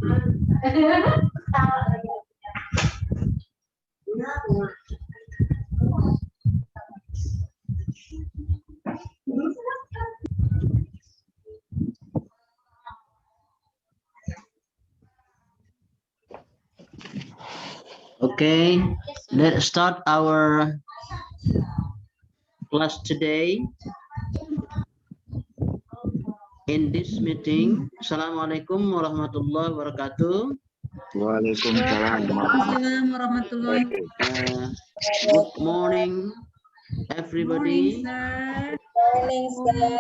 Okay, let's start our class today. In this meeting, Assalamualaikum warahmatullahi wabarakatuh. Waalaikumsalam warahmatullahi wabarakatuh. Good morning, everybody. Morning, sir.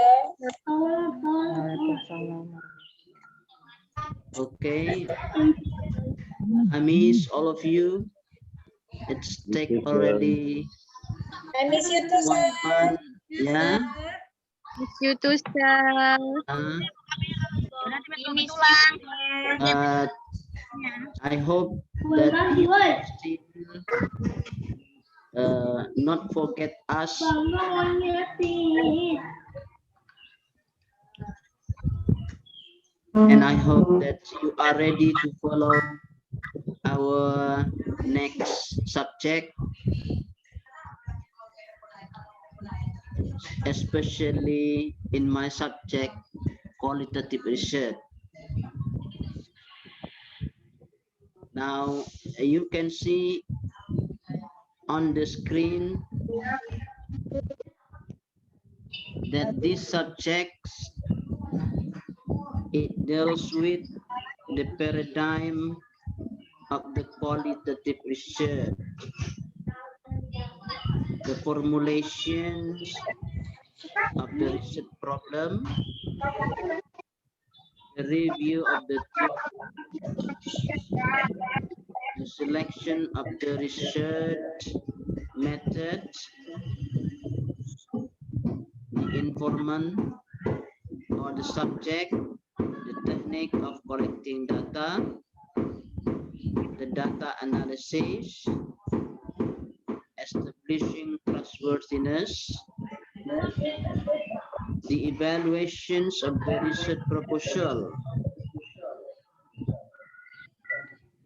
Okay, I miss all of you. It's take already I miss you too, sir. 1 month. Yeah. Miss you too, sir. But I hope that you still not forget us. And I hope that you are ready to follow our next subject, especially in my subject, qualitative research. Now you can see on the screen that these subjects, it deals with the paradigm of the qualitative research, the formulations of the research problem, the review of the selection of the research method, the informant or the subject, the technique of collecting data, the data analysis, establishing trustworthiness, the evaluations of the research proposal,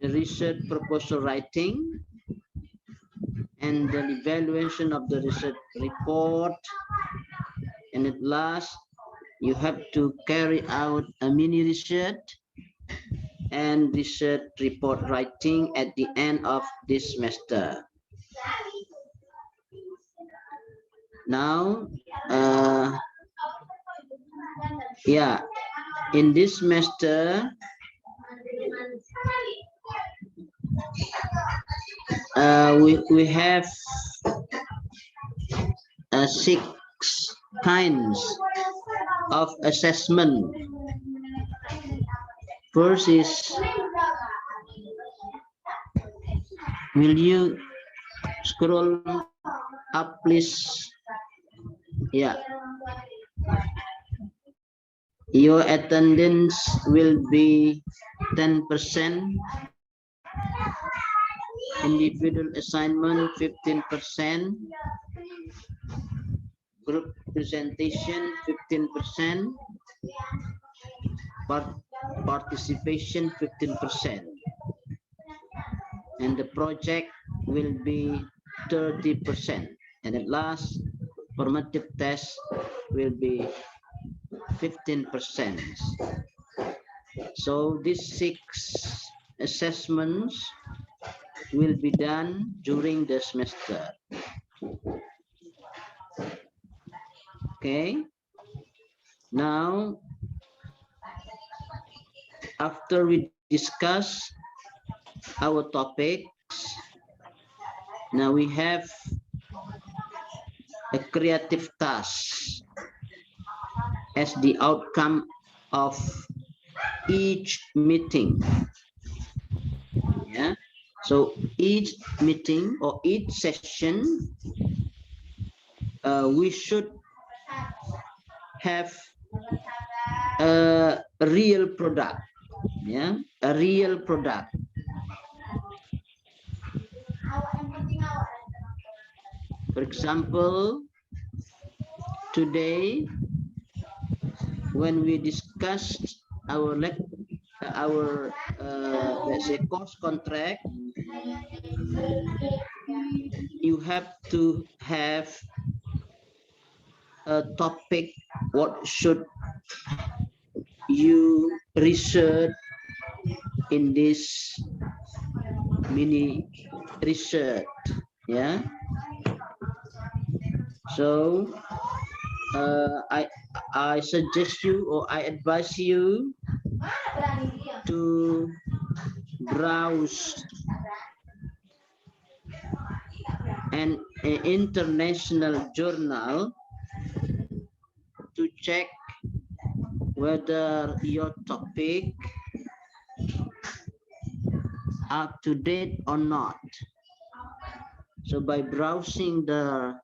the research proposal writing, and the evaluation of the research report. And at last, you have to carry out a mini research and research report writing at the end of this semester. Now, yeah, in this semester, we have 6 kinds of assessment. First is, will you scroll up, please? Yeah. Your attendance will be 10%. Individual assignment 15%. Group presentation 15%. Participation 15%. And the project will be 30%. And at last, formative test will be 15%. So these 6 assessments will be done during the semester. Okay. Now, after we discuss our topics, now we have a creative task as the outcome of each meeting. Yeah. So each meeting or each session, we should have a real product. Yeah, a real product. For example, today when we discussed our our let's say course contract, you have to have a topic. What should you research in this mini research? Yeah. So I suggest you, or I advise you to browse an international journal to check whether your topic up to date or not. So by browsing the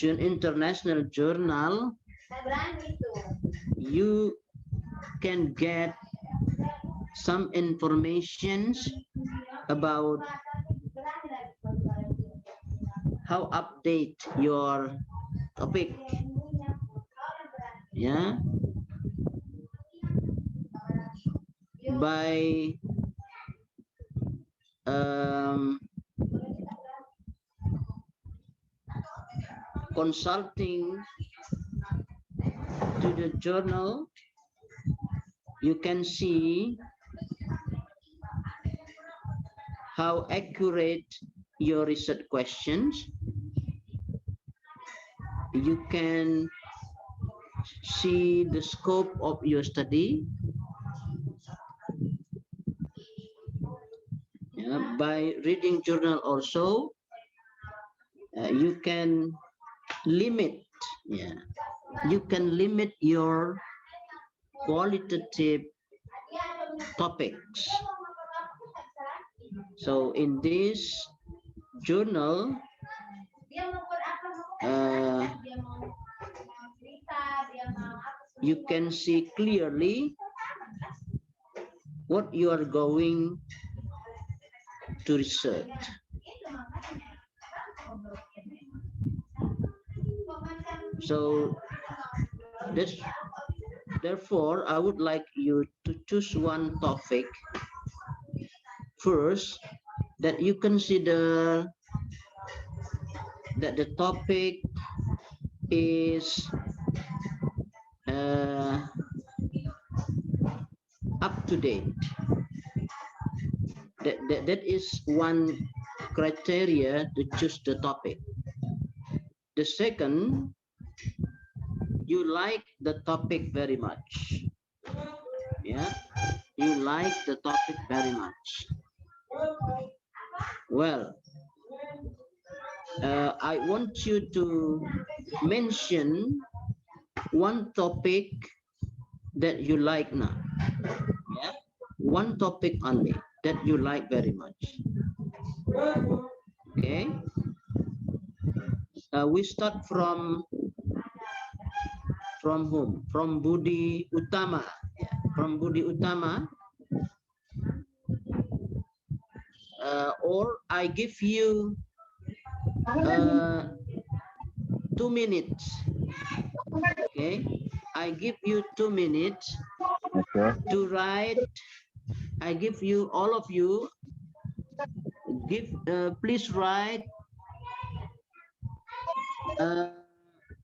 international journal, you can get some informations about how update your topic. Yeah, by consulting to the journal, you can see how accurate your research questions. You can see the scope of your study. Yeah, by reading journal also, you can limit. Yeah, you can limit your qualitative topics. So in this journal, you can see clearly what you are going to research. So therefore, I would like you to choose one topic first that you consider that the topic is up to date. That is one criteria to choose the topic. The second, you like the topic very much. Yeah, you like the topic very much. Well, I want you to mention one topic that you like now. Yeah, one topic only that you like very much. Okay. We start from whom? From Budi Utama. Yeah. From Budi Utama. Or I give you 2 minutes. Okay, I give you 2 minutes to write. I give you, all of you, please write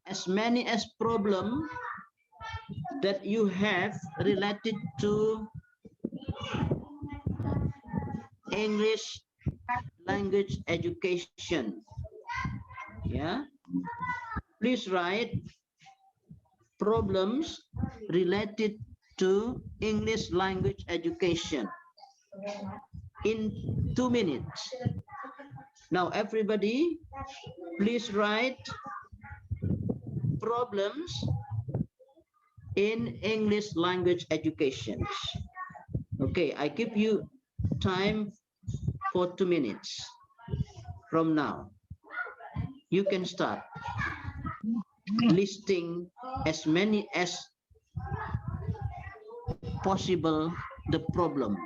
as many as problem that you have related to English language education. Yeah, please write problems related to English language education in 2 minutes. Now everybody, please write problems in English language education. Okay, I give you time for 2 minutes from now. You can start listing as many as possible the problems.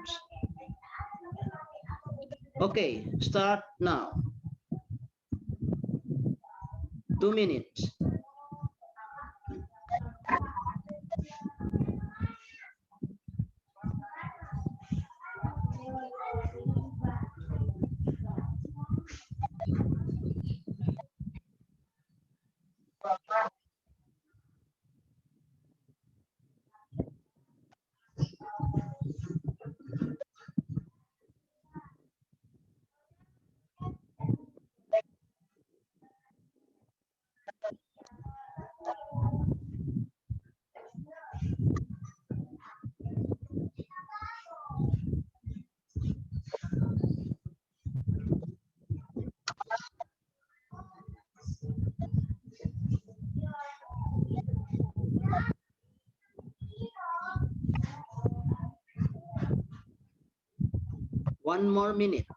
Okay, start now. 2 minutes. 1 more minute.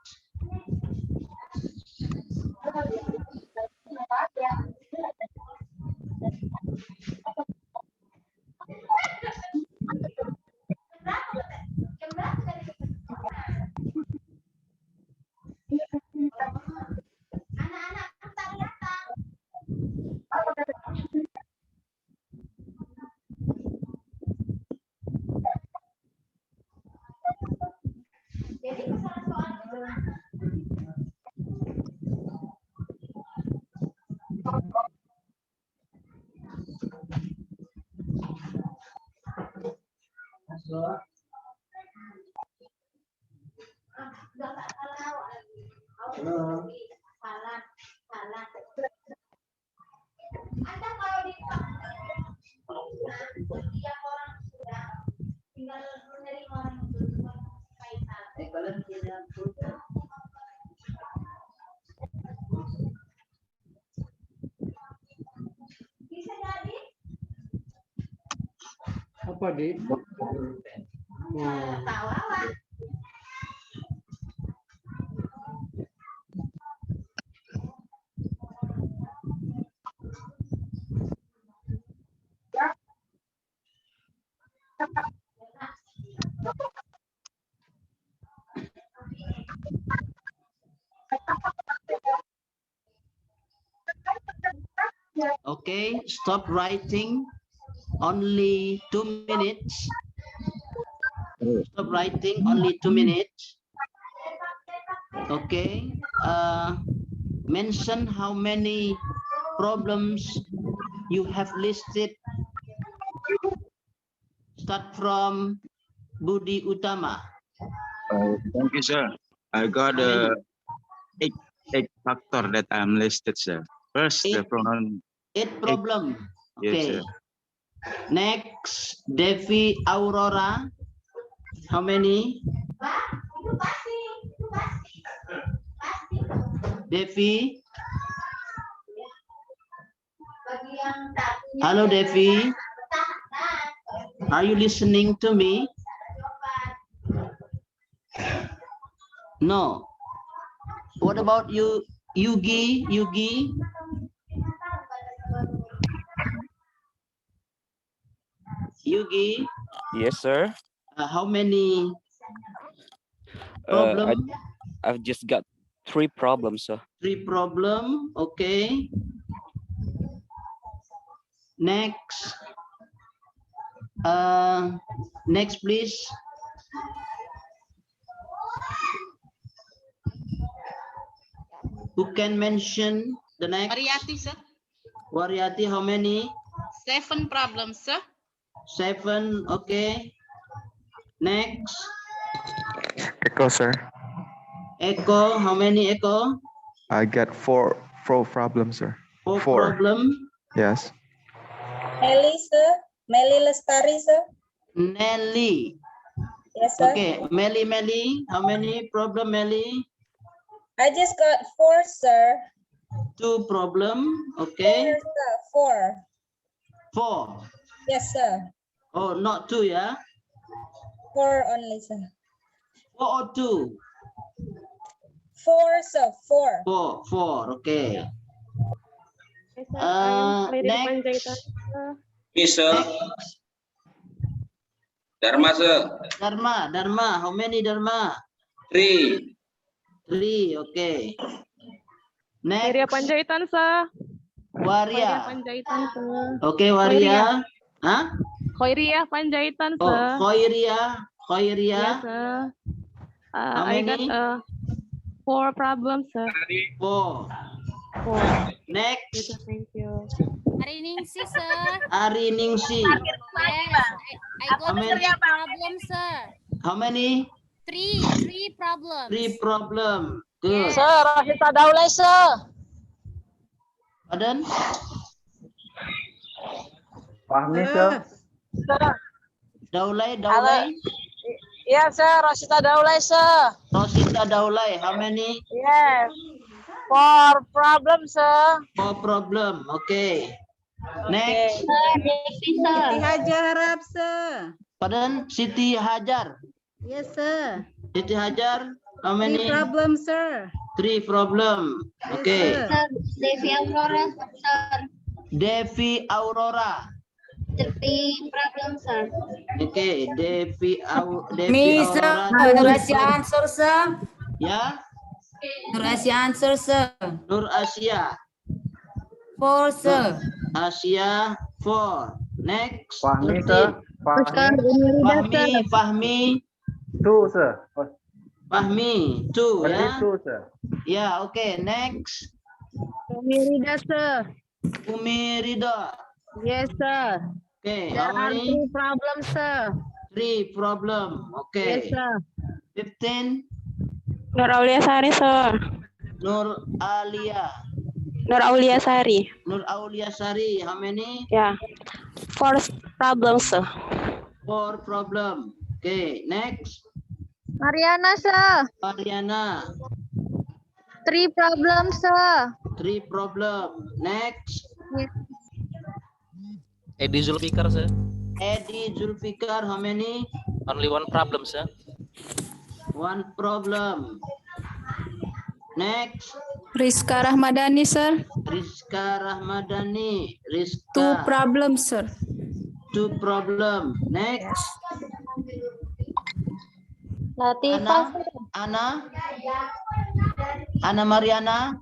Apa, Dik? Okay, stop writing. Only 2 minutes. Stop writing. Only 2 minutes. Okay. Mention how many problems you have listed. Start from Budi Utama. Thank you, sir. I got eight factor that I'm listed, sir. First, the pronoun. 8 problem. Yes, Okay. sir. Next, Devi Aurora. How many? Devi. Hello, Devi. Are you listening to me? No. What about you, Yugi? Yugi? Yugi? Yes, sir. How many problems? I've just got 3 problems, sir. 3 problem. Okay. Next. Next, please. Who can mention the next? Variety, sir. Variety, how many? 7 problems, sir. 7. Okay. Next. Echo, sir. Echo, how many Echo? I got four problems, sir. 4 4. problem. Yes. Meli, sir. Meli Lestari, sir. Nelly. Yes, sir. Okay. Melly. How many problem, Melly? I just got 4, sir. 2 problem. Okay. 4, sir. 4. 4. Yes, sir. Oh, not 2, yeah? 4 only, sir. 4 or 2? 4, sir. 4. 4. Okay. Next. Sir. Dharma, sir. Dharma. How many Dharma? 3. 3. Okay. Next. Waria Panjaitan, sir. Waria. Panjaitan, sir. Okay, Waria. Huh? Khoiria Panjaitan, Oh, sir. Khoiria. Yes, sir. How I many? got 4 problems, sir. 4. 4. Next. Thank you. Ariningsi, sir. Ariningsi. Yes, I got 3 problems, sir. How many? 3 problems. 3 problem. Good. Sir, Rosita Daulay, sir. Pardon? Fahmi, sir. Daulay. Yes, sir. Rosita Daulay, sir. Rosita Daulay. How many? Yes. 4 problems, sir. 4 problem. Okay. Next. Siti Hajar Harap, sir. Pardon? Siti Hajar. Yes, sir. Siti Hajar. How many? Problem, sir. 3 problem. Okay. Sir, Devi Aurora, sir. Devi Aurora. 3 problem, sir. Okay. Devi Me, Aurora. sir. Nur 3 Asia answer, sir. Ya. Nur Asia answer, sir. Nur Asia. 4, sir. Asia 4. Next. Fahmi, 13. sir. Fahmi. Fahmi. 2, sir. Fahmi 2 Only ya. 2, sir. Ya, okay. Next. Mirida, sir. Umi Ridha. Yes, sir. Okay. How many? Problem, sir. 3 problem. Okay. sir. 15. Nur Aulia Sari, sir. Nur Alia. Nur Aulia Sari. Nur Aulia Sari. How many? Yeah. 4 problems, sir. 4 problem. Okay. Next. Mariana, sir. Mariana. 3 problems, sir. 3 problem. Next. Edi Zulfikar, sir. Eddie Zulfikar. How many? Only 1 problem, sir. 1 problem. Next. Rizka Rahmadani, sir. Rizka Rahmadani. 2 Rizka. problems, sir. 2 problem. Next. Latifah, Ana. Ana Mariana.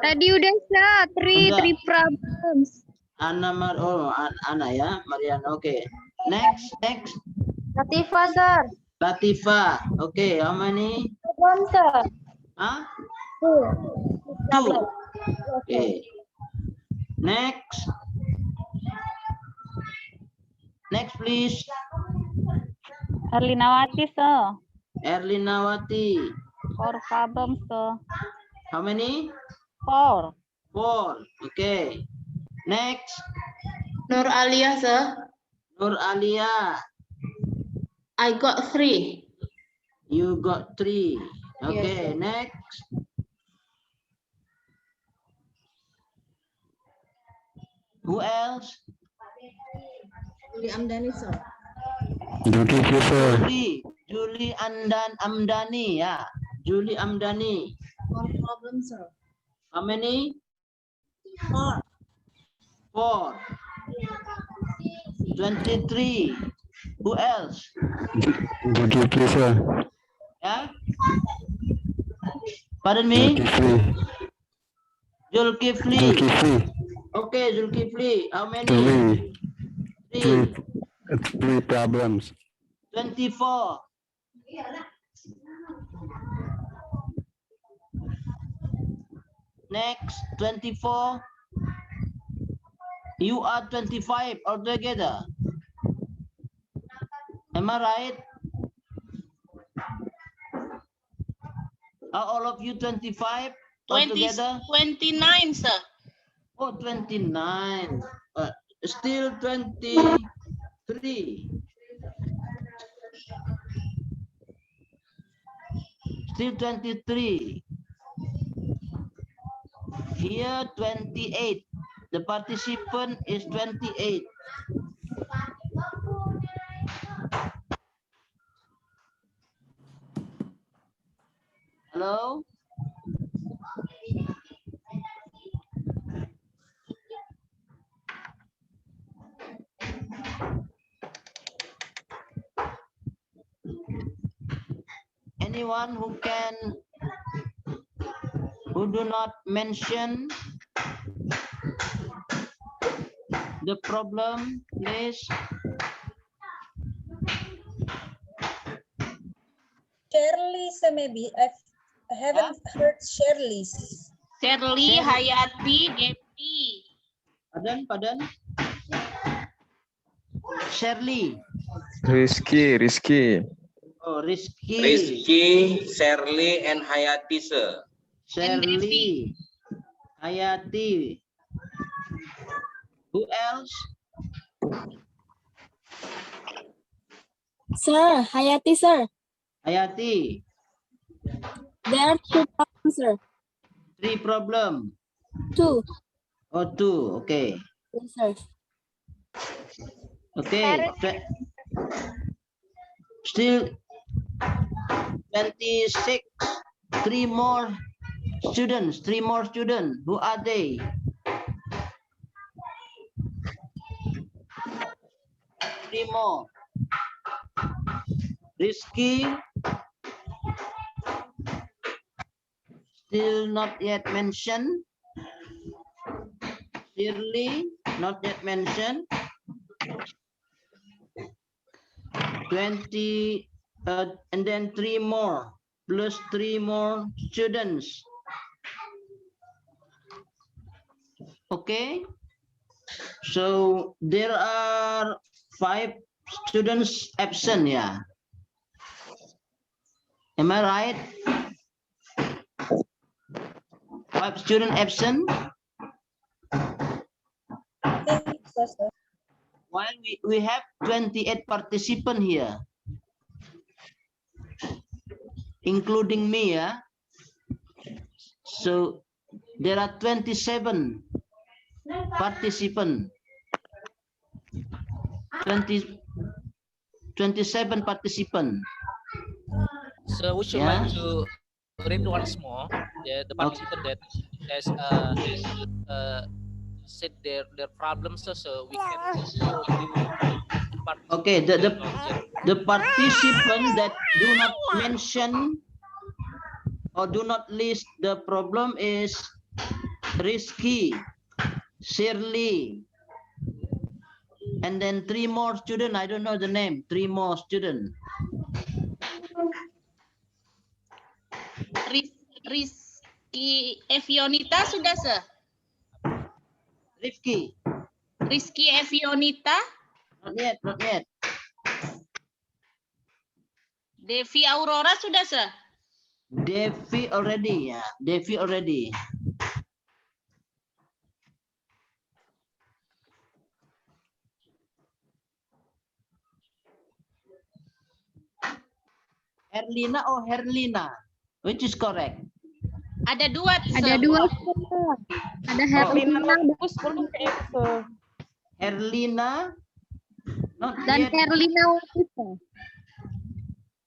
tadi udah, sir. Udah. 3 problems. Ana ya, Mariana. Okay. Next. Latifah, sir. Latifah. Okay, how many? 1, sir. Huh? 2. 2. Okay. Next. Next, please. Erlinawati, sir. Erlinawati. 4 problems, sir. How many? 4. 4. Okay. Next. Nur Alia, sir. Nur Alia. I got 3. You got 3. Okay. Yes, sir. Next. Who else? Juli Amdani, sir. Julie Amdani. Yeah. Julie Amdani. 1 problem, sir. How many? 4. 4. 23. Who else? Yeah. Pardon me? Zulkifli. Okay, Zulkifli. How many? 3. 3 problems. 24. Next, 24. You are 25 altogether. Am I right? Are all of you 25 altogether? 29, sir. Oh, 29. Still 23. Still 23. Here 28. The participant is 28. Hello? Anyone who do not mention the problem, please? Shirley's, maybe. I haven't heard Shirley's. Shirley, Hayati, Devi. Pardon? Shirley. Rizky. Oh, Rizky. Rizky, Shirley, and Hayati, sir. Shirley. Hayati. Who else? Sir, Hayati, sir. Hayati. There are 2 problems, sir. 3 problem. 2. Oh, 2. Okay. Yes, sir. Okay. Still 26. 3 more students. Who are they? Three more. Rizky. Still not yet mentioned. Shirley, not yet mentioned. 20, and then 3 more, plus 3 more students. Okay. So there are 5 students absent. Yeah. Am I right? 5 students absent. While we have 28 participants here, including me. Yeah. So there are 27 participants. 27 participants. So would you Yeah. like to read once more the participant that has said their problems, so we can Okay, the participant that do not mention or do not list the problem is Rizky, Shirley, and then 3 more students. I don't know the name. 3 more students. Rizky Evionita sudah, sir? Rizky. Rizky Evionita? Not yet, not yet. Devi Aurora sudah, sir? Devi already, yeah. Devi already. Herlina or Herlina? Which is correct? Ada 2, sir. Ada 2. Ada Herlina Herlina, not dan yet. Herlina.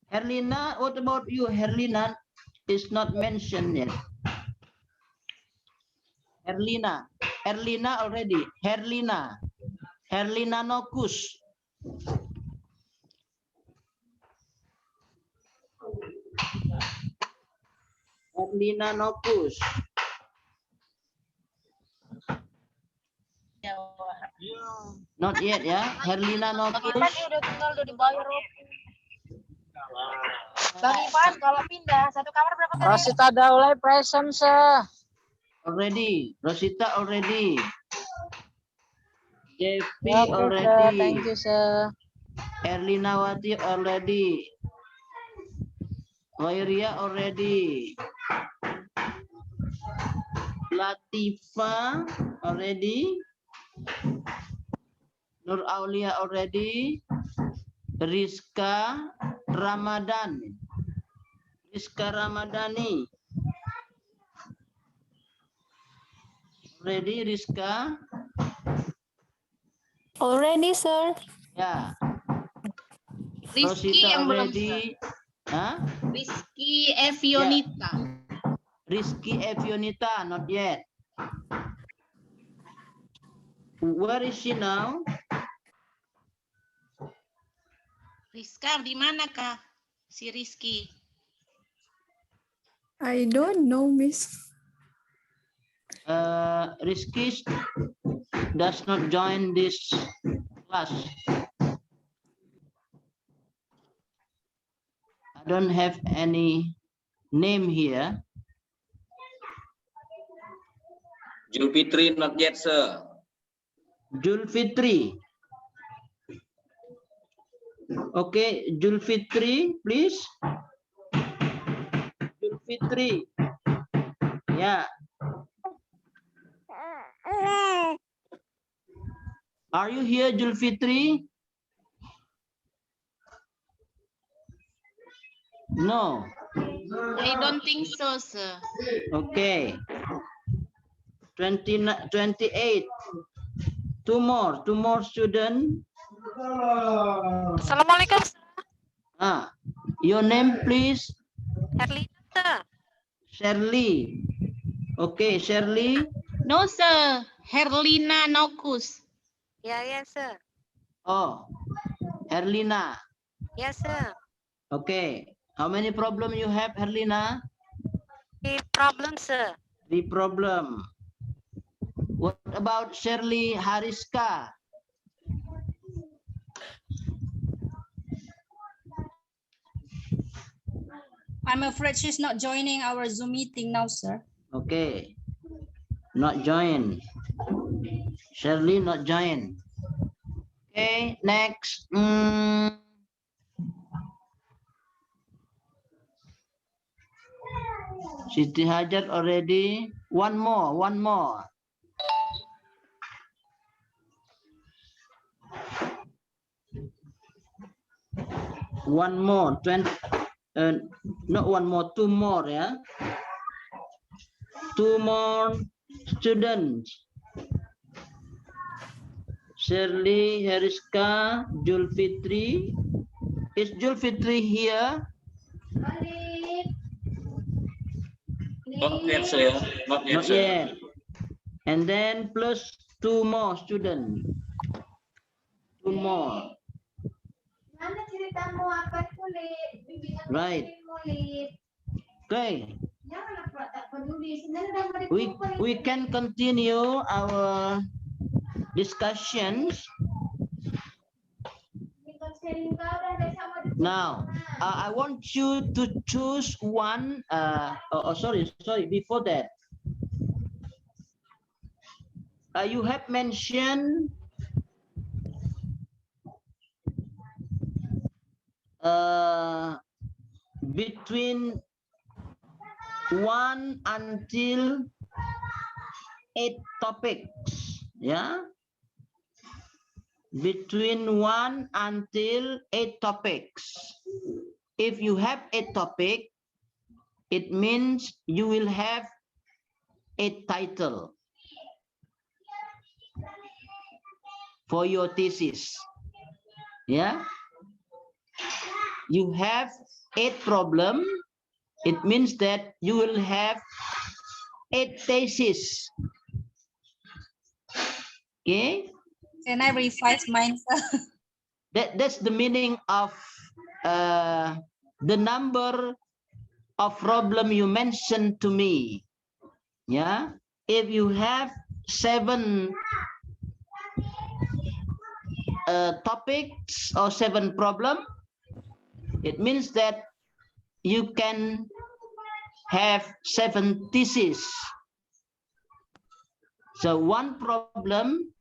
Herlina, what about you? Herlina is not mentioned yet. Herlina already. Herlina Nokus. Herlina Nokus. Not yet, ya. Herlina Nokus. Bang Ivan, kalau pindah satu kamar berapa kali? Rosita Daulay present, sir. Already. Rosita already. Devi Okay, already. sir. Thank you, sir. Erlinawati already. Wairia already. Latifa already. Nur Aulia already. Rizka Ramadan. Rizka Ramadhani. Ready, Rizka? Already, sir. Ya. Rizky Rosita yang belum, already. Huh? Rizky Evionita. Rizky Evionita, not yet. Where is she now? Rizka, di mana kah si Rizky? I don't know, Miss. Rizky does not join this class. I don't have any name here. Julfitri not yet, sir. Julfitri. Okay, Julfitri, please. Julfitri. Yeah. Are you here, Julfitri? No. I don't think so, sir. Okay. 28. Two more students. Assalamualaikum. Your name, please. Herlina, sir. Shirley. Okay, Shirley. No, sir. Herlina Nokus. Yes, sir. Oh, Herlina. Yes, sir. Okay. How many problem you have, Herlina? 3 problems, sir. 3 problem. What about Shirley Hariska? I'm afraid she's not joining our Zoom meeting now, sir. Okay. Not join. Shirley not join. Okay, next. Siti Hajar already. One more. One more. 20. Not one more. 2 more. Yeah. 2 more students. Shirley, Hariska, Julfitri. Is Julfitri here? Not yet, sir. Not yet, Not sir. yet. And then plus 2 more students. 2 more. Right. Okay. We can continue our discussions. Now, I want you to choose one. Sorry. Before that, you have mentioned between 1 until 8 topics. Yeah. Between 1 until 8 topics. If you have 8 topics, it means you will have 8 title for your thesis. Yeah. You have 8 problem. It means that you will have 8 thesis. Okay. Can I revise mine, sir? That's the meaning of the number of problem you mentioned to me. Yeah. If you have 7 topics or 7 problem, it means that you can have 7 thesis. So 1 problem,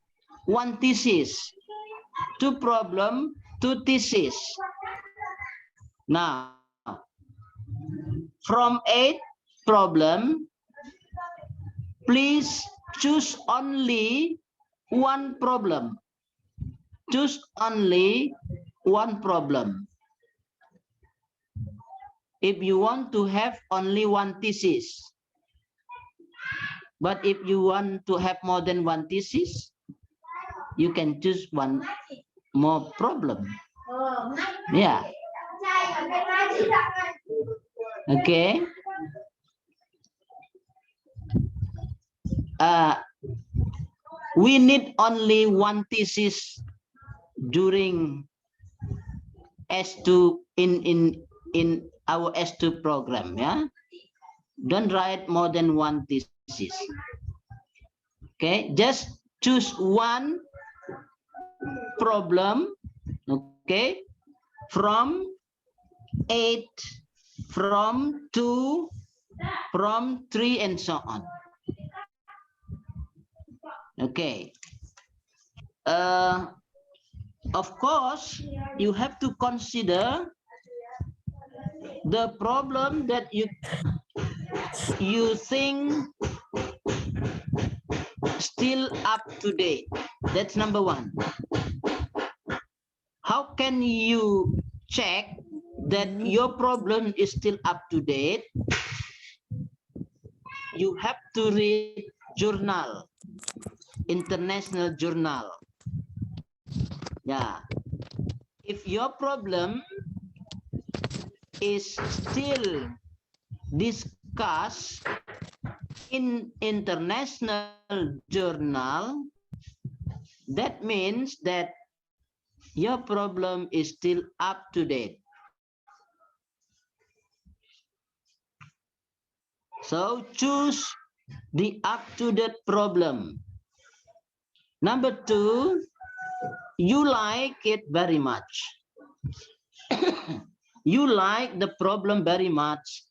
1 thesis. 2 problem, 2 thesis. Now, from 8 problem, please choose only 1 problem. Choose only 1 problem. If you want to have only 1 thesis. But if you want to have more than 1 thesis, you can choose 1 more problem. Yeah. Okay. We need only 1 thesis during S2 in our S2 program. Yeah. Don't write more than 1 thesis. Okay, just choose 1 problem. Okay, from 8, from 2, from 3, and so on. Okay. Of course, you have to consider the problem that you think still up to date. That's number 1. How can you check that your problem is still up to date? You have to read journal, international journal. Yeah. If your problem is still discussed in international journal, that means that your problem is still up to date. So choose the up-to-date problem. Number 2, you like it very much. You like the problem very much.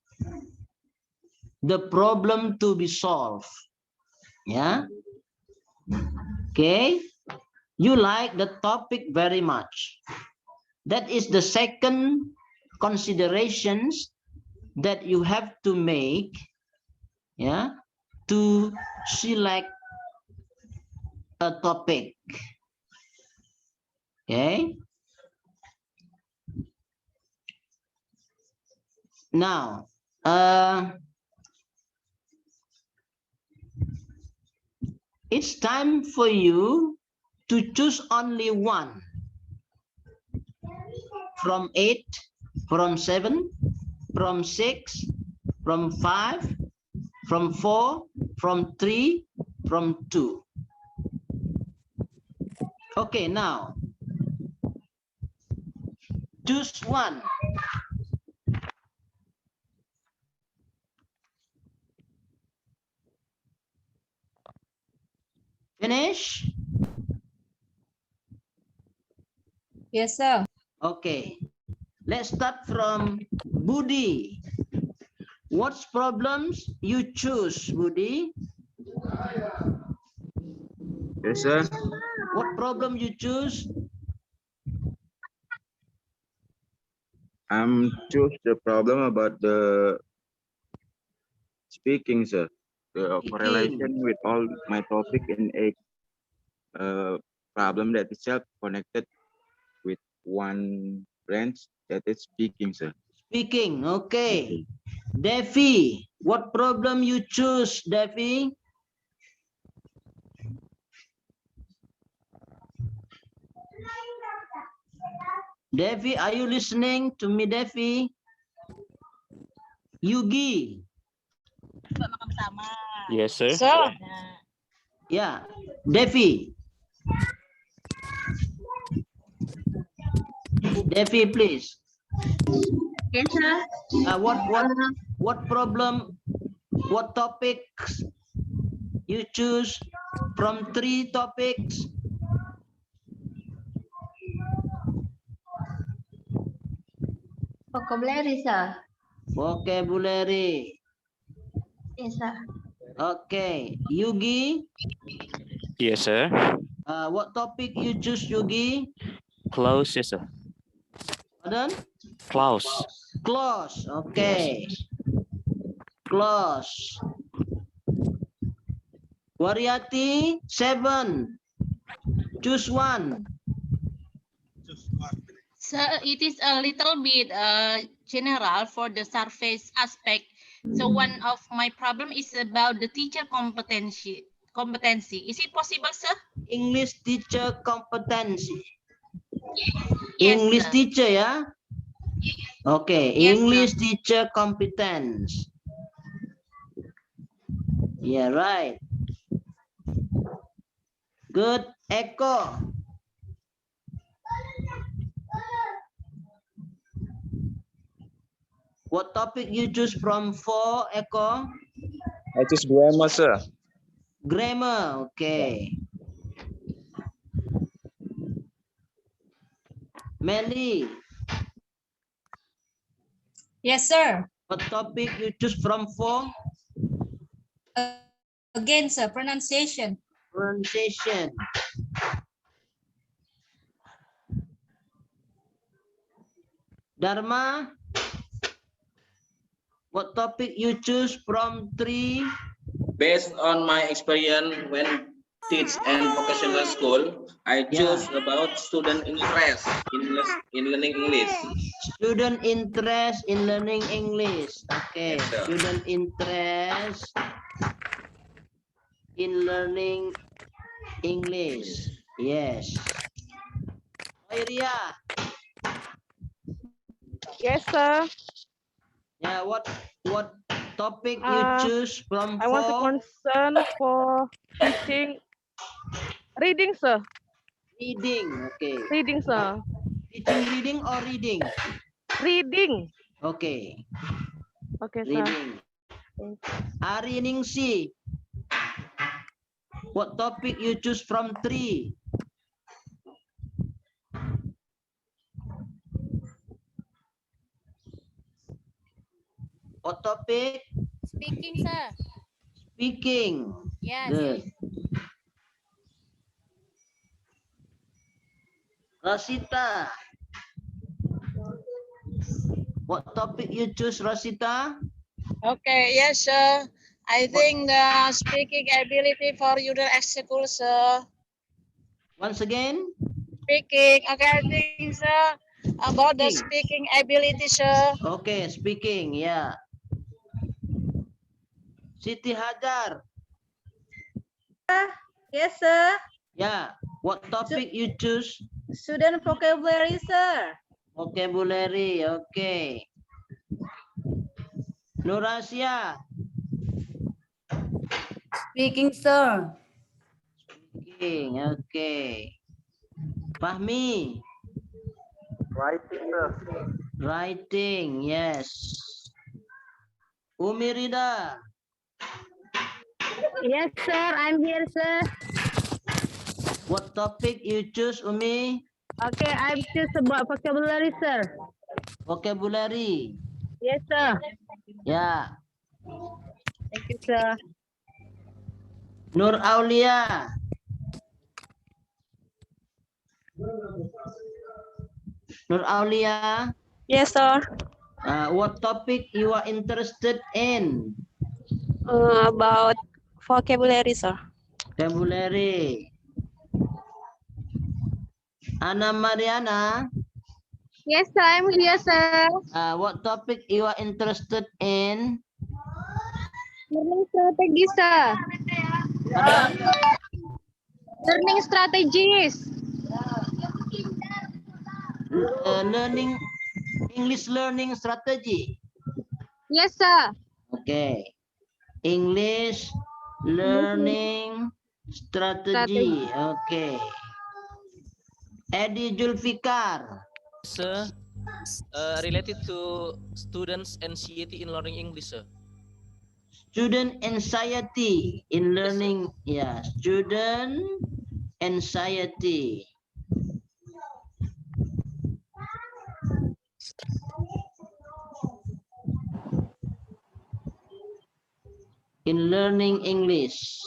The problem to be solved. Yeah. Okay. You like the topic very much. That is the second considerations that you have to make, yeah, to select a topic. Okay. Now, it's time for you to choose only one from 8, from 7, from 6, from 5, from 4, from 3, from 2. Okay, now choose one. Finish? Yes, sir. Okay. Let's start from Budi. What problems you choose, Budi? Yes, sir. What problem you choose? Choose the problem about the speaking, sir. The correlation with all my topic in a problem that itself connected with one branch that is speaking, sir. Speaking, okay. Devi, what problem you choose, Devi? Devi, are you listening to me, Devi? Yugi. Yes, sir. Sir. Yeah, Devi. Devi, please. Yes, sir. What problem, what topics you choose from 3 topics? Vocabulary, sir. Vocabulary. Yes, sir. Okay, Yugi. Yes, sir. What topic you choose, Yugi? Close, yes, sir. Pardon? Close. Close. Okay. Close. Wariati 7. Choose one. So it is a little bit general for the surface aspect. So one of my problem is about the teacher competency. Is it possible, sir? English teacher competency. Yes, English sir. teacher, yeah? Okay, Yes, English teacher competence. Yeah, right. Good. Echo. What topic you choose from 4, Echo? I choose grammar, sir. Grammar, okay. Melly, Yes, sir. what topic you choose from 4? Again, sir, pronunciation. Pronunciation. Dharma, what topic you choose from 3? Based on my experience when teach and vocational school, I choose about student interest in learning English. Student interest in learning English. Okay, Yes, student interest in learning English. Yes. Iria. Yes, sir. Yeah, what topic you choose from I want to four? concern for teaching. Reading, sir. Reading, okay. Reading, sir. Teaching reading or reading? Reading. Okay. Okay, sir. Reading. Ari Ningsi, what topic you choose from 3? What topic? Speaking, sir. Speaking. Yes. Good. Rosita, what topic you choose, Rosita? Okay, yes, sir. I think the speaking ability for UDL school, sir. Once again? Speaking. Okay, I think, sir, about the speaking ability, sir. Okay, speaking, yeah. Siti Hajar. Yes, sir. Yeah. What topic you choose? Student vocabulary, sir. Vocabulary, okay. Nurasia. Speaking, sir. Speaking, okay. Fahmi. Writing, sir. Writing, yes. Umirida. Yes, sir. I'm here, sir. What topic you choose, Umi? Okay, I choose about vocabulary, sir. Vocabulary. Yes, sir. Yeah. Thank you, sir. Nur Aulia. Nur Aulia. Yes, sir. What topic you are interested in? About vocabulary, sir. Vocabulary. Ana Mariana. Yes, sir. I'm here, sir. What topic you are interested in? Learning strategy, sir. Learning strategies. Learning English learning strategy. Yes, sir. Okay. English learning strategy. Okay. Edi Julfikar. Sir, related to students' anxiety in learning English, sir. Student anxiety in learning, yeah, student anxiety. In learning English.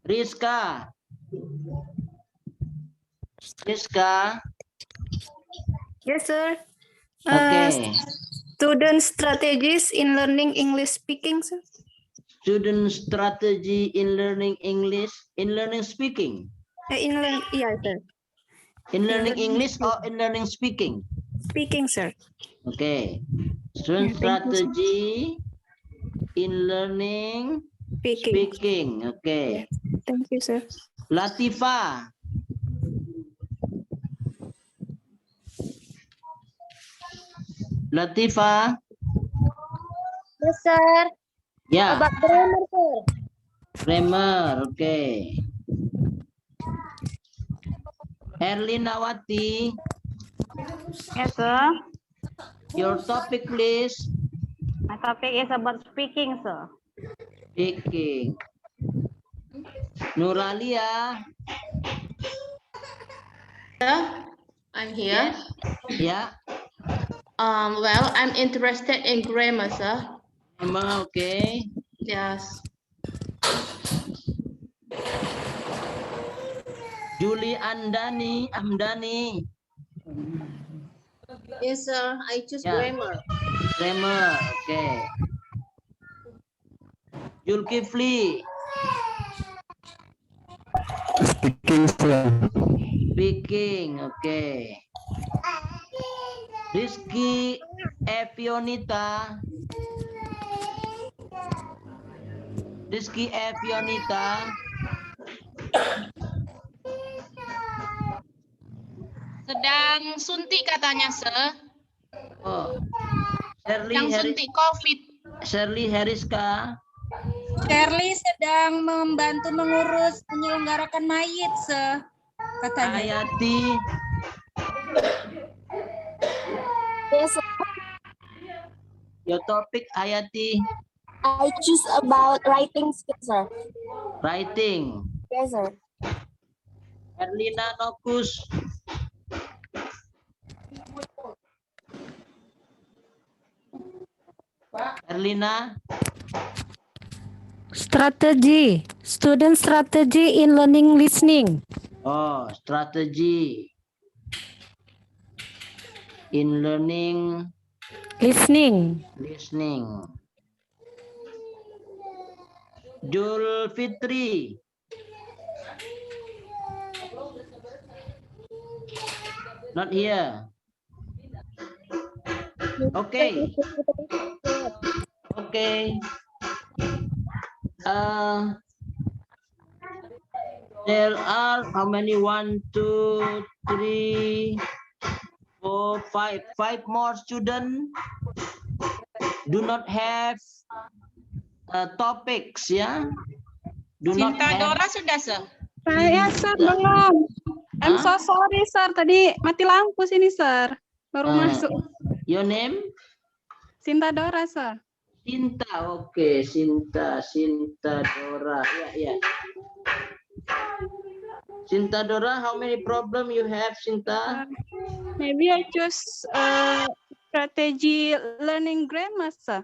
Rizka. Rizka. Yes, sir. Okay. Student strategies in learning English speaking, sir. Student strategy in learning English, in learning speaking. Yeah, sir. In learning English or in learning speaking? Speaking, sir. Okay. Student strategy in learning speaking. Okay. Thank you, sir. Latifa. Latifa. Yes, sir. Yeah. About grammar, sir. Grammar. Okay. Erlinawati. Yes, sir. Your topic, please. My topic is about speaking, sir. Speaking. Nuralia. I'm here. Yeah. Well, I'm interested in grammar, sir. Grammar, okay. Yes. Julie Amdani. Yes, sir. I choose Yeah. grammar. Grammar, okay. Zulkifli. Speaking, sir. Speaking, okay. Rizky Evionita. Rizky Evionita. Sedang suntik katanya, sir. Oh, yang suntik COVID. Shirley Heriska. Shirley sedang membantu mengurus menyelenggarakan mayit, sir. Katanya. Hayati. Yes, sir. Your topic, Hayati. I choose about writing skills, sir. Writing. Yes, sir. Erlina Nokus. Erlina. Strategy. Student strategy in learning listening. Oh, strategy in learning Listening. Jul Fitri. Not here. Okay. Okay. There are how many? 1, 2, 3, 4, 5. 5 more students do not have topics, ya. Do not Cinta have. Dora sudah, sir. Saya, sir, belum. I'm so sorry, sir. Tadi mati lampu sini, sir. Baru masuk. Your name? Cinta Dora, sir. Cinta, oke. Cinta Dora. Ya. Cinta Dora, how many problem you have, Cinta? Maybe I choose strategy learning grammar, sir.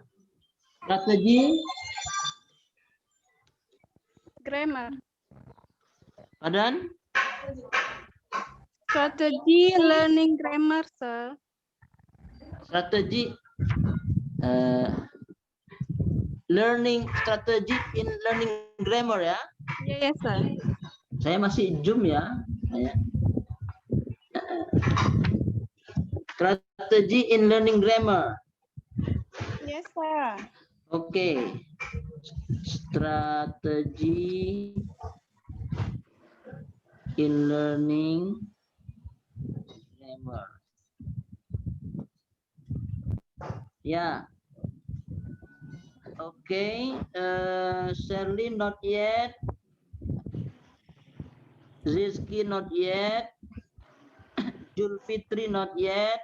Strategi? Grammar. Pardon? Strategy learning grammar, sir. Strategi learning strategy in learning grammar, ya? Yes, sir. Saya masih Zoom, ya. Strategy in learning grammar. Yes, sir. Okay. Strategy in learning grammar. Yeah. Okay. Shirley not yet. Rizky not yet. Julfitri not yet.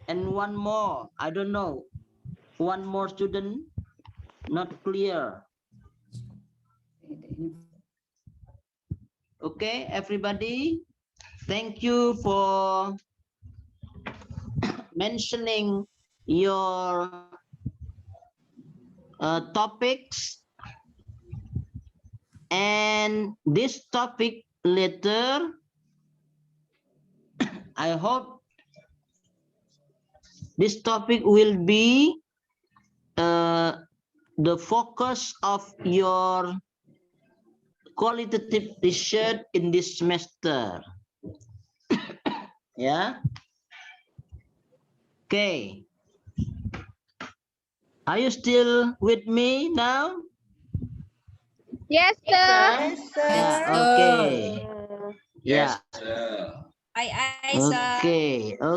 And one more. I don't know. One more student not clear. Okay, everybody. Thank you for mentioning your topics, and this topic later, I hope this topic will be the focus of your qualitative research in this semester. Yeah. Okay. Are you still with me now? Yes, sir. Yes, sir. Yeah, okay. Yeah. Aye, sir.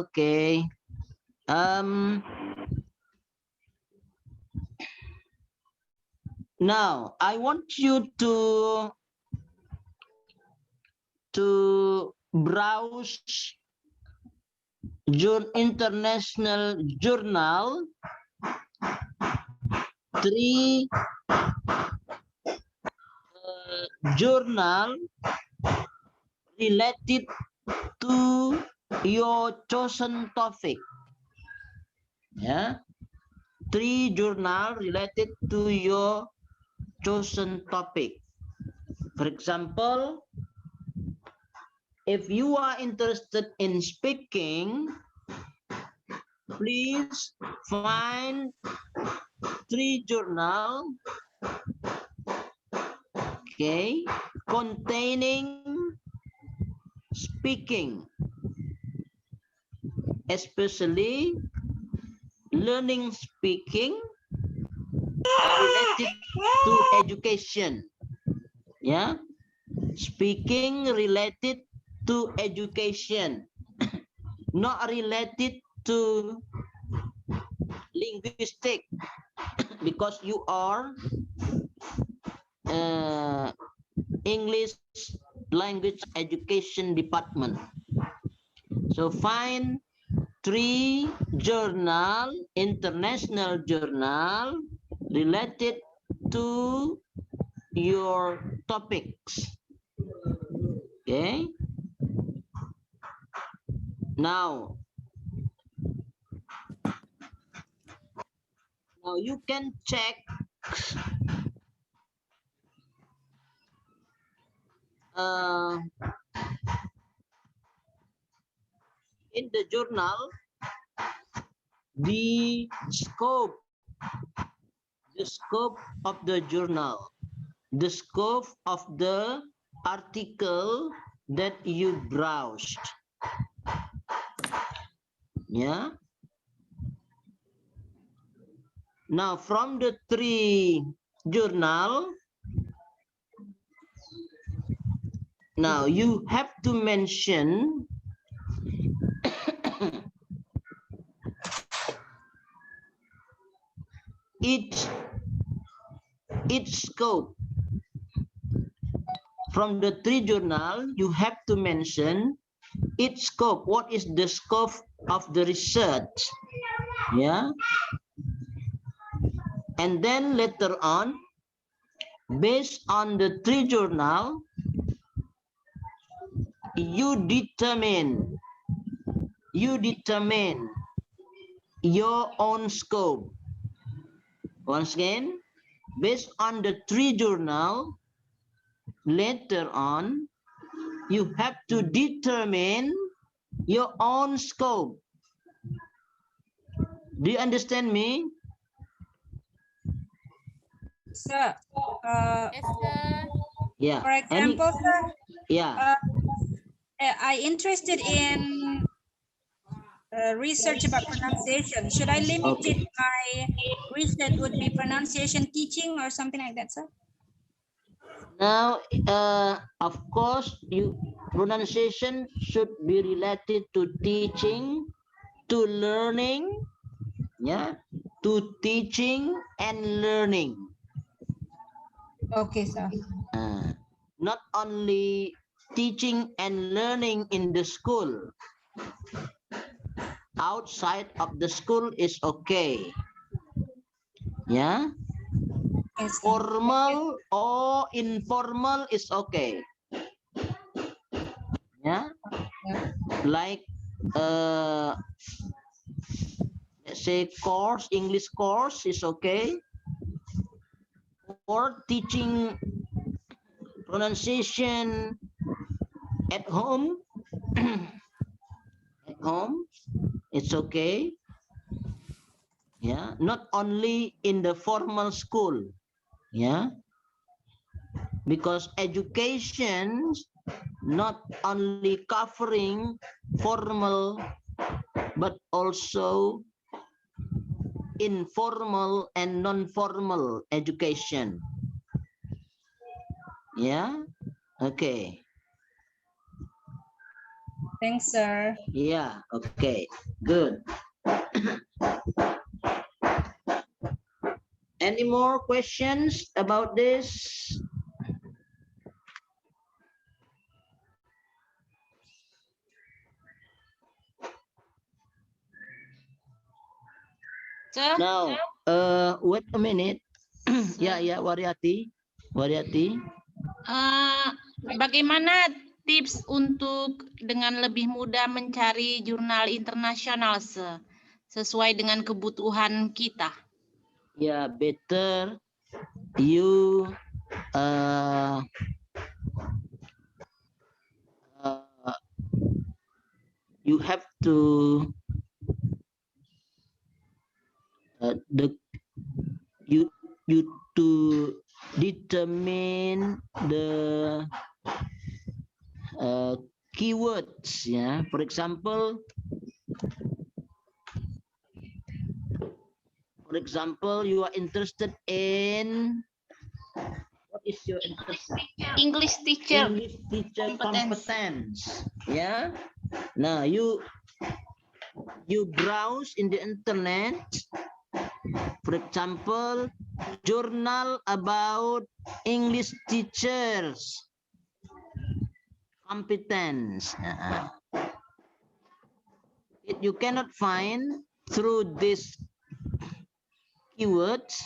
Okay. Now I want you to browse your international journal 3 journal related to your chosen topic. Yeah, 3 journal related to your chosen topic. For example, if you are interested in speaking, please find 3 journal, okay, containing speaking, especially learning speaking related to education. Yeah, speaking related to education, not related to linguistic, because you are English language education department. So find 3 journal, international journal related to your topics. Okay. Now you can check in the journal the scope of the journal, the scope of the article that you browsed. Yeah. Now from the 3 journal, now you have to mention each scope. From the 3 journal, you have to mention each scope. What is the scope of the research? Yeah. And then later on, based on the 3 journal, you determine your own scope. Once again, based on the 3 journal, later on, you have to determine your own scope. Do you understand me? Sir, Yes, sir. Yeah. for example, sir, Yeah. I interested in research about pronunciation. Should I limit it? My research would be pronunciation teaching or something like that, sir? Now, of course, pronunciation should be related to teaching, to learning, yeah, to teaching and learning. Okay, sir. Not only teaching and learning in the school. Outside of the school is okay. Yeah. Yes, formal or informal is okay. Yeah. Like let's say course, English course is okay. Or teaching pronunciation at home. At home, it's okay. Yeah, not only in the formal school. Yeah, because education not only covering formal but also informal and non-formal education. Yeah. Okay. Thanks, sir. Yeah. Okay. Good. Any more questions about this? Sir? Now, wait a minute. Ya, Waryati. Bagaimana tips untuk dengan lebih mudah mencari jurnal internasional, sir, sesuai dengan kebutuhan kita? Ya, better you you have to you to determine the keywords. Yeah, for example, you are interested in, what is your interest? English teacher competence. Yeah. Now you browse in the internet For example, journal about English teachers competence. You cannot find through this keywords.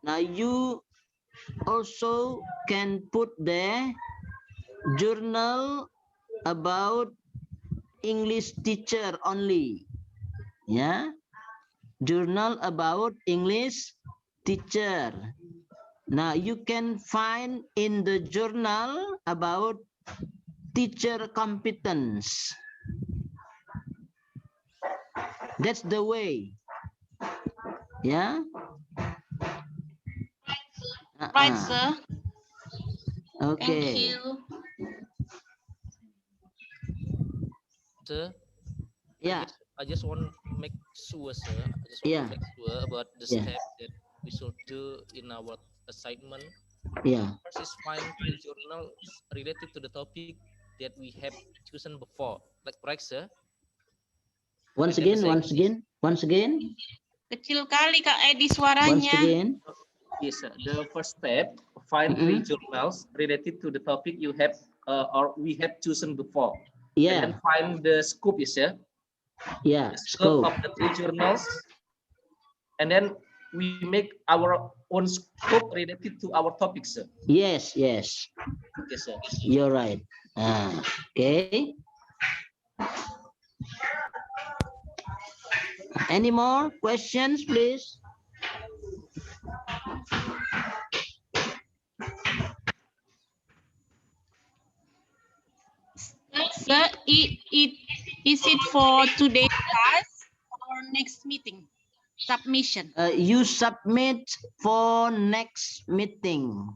Now you also can put the journal about English teacher only. Yeah, journal about English teacher. Now you can find in the journal about teacher competence. That's the way. Yeah. Right, sir. Okay. Thank you. Sir. Yeah. I just want to make sure, sir. I just want Yeah. to make sure about the Yeah. step that we should do in our assignment. Yeah. First is find the journals related to the topic that we have chosen before. Like, correct, sir? Once again. Kecil kali Kak Edi Once suaranya. again. Yes, sir. The first step, find 3 journals related to the topic you have or we have chosen before. Yeah. And then find the scope, yes, sir. Yeah. The scope of the 3 journals. And then we make our own scope related to our topic, sir. Yes. Okay, sir. You're right. Okay. Any more questions, please? Sir, is it for today's class or next meeting? Submission. You submit for next meeting.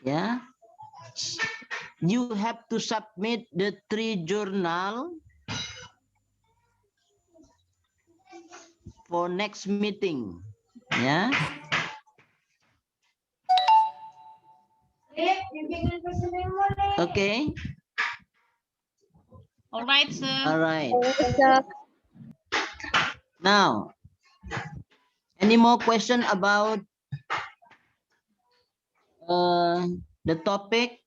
Yeah. You have to submit the 3 journal for next meeting. Yeah. Okay. All right, sir. All right. Now, any more question about the topic?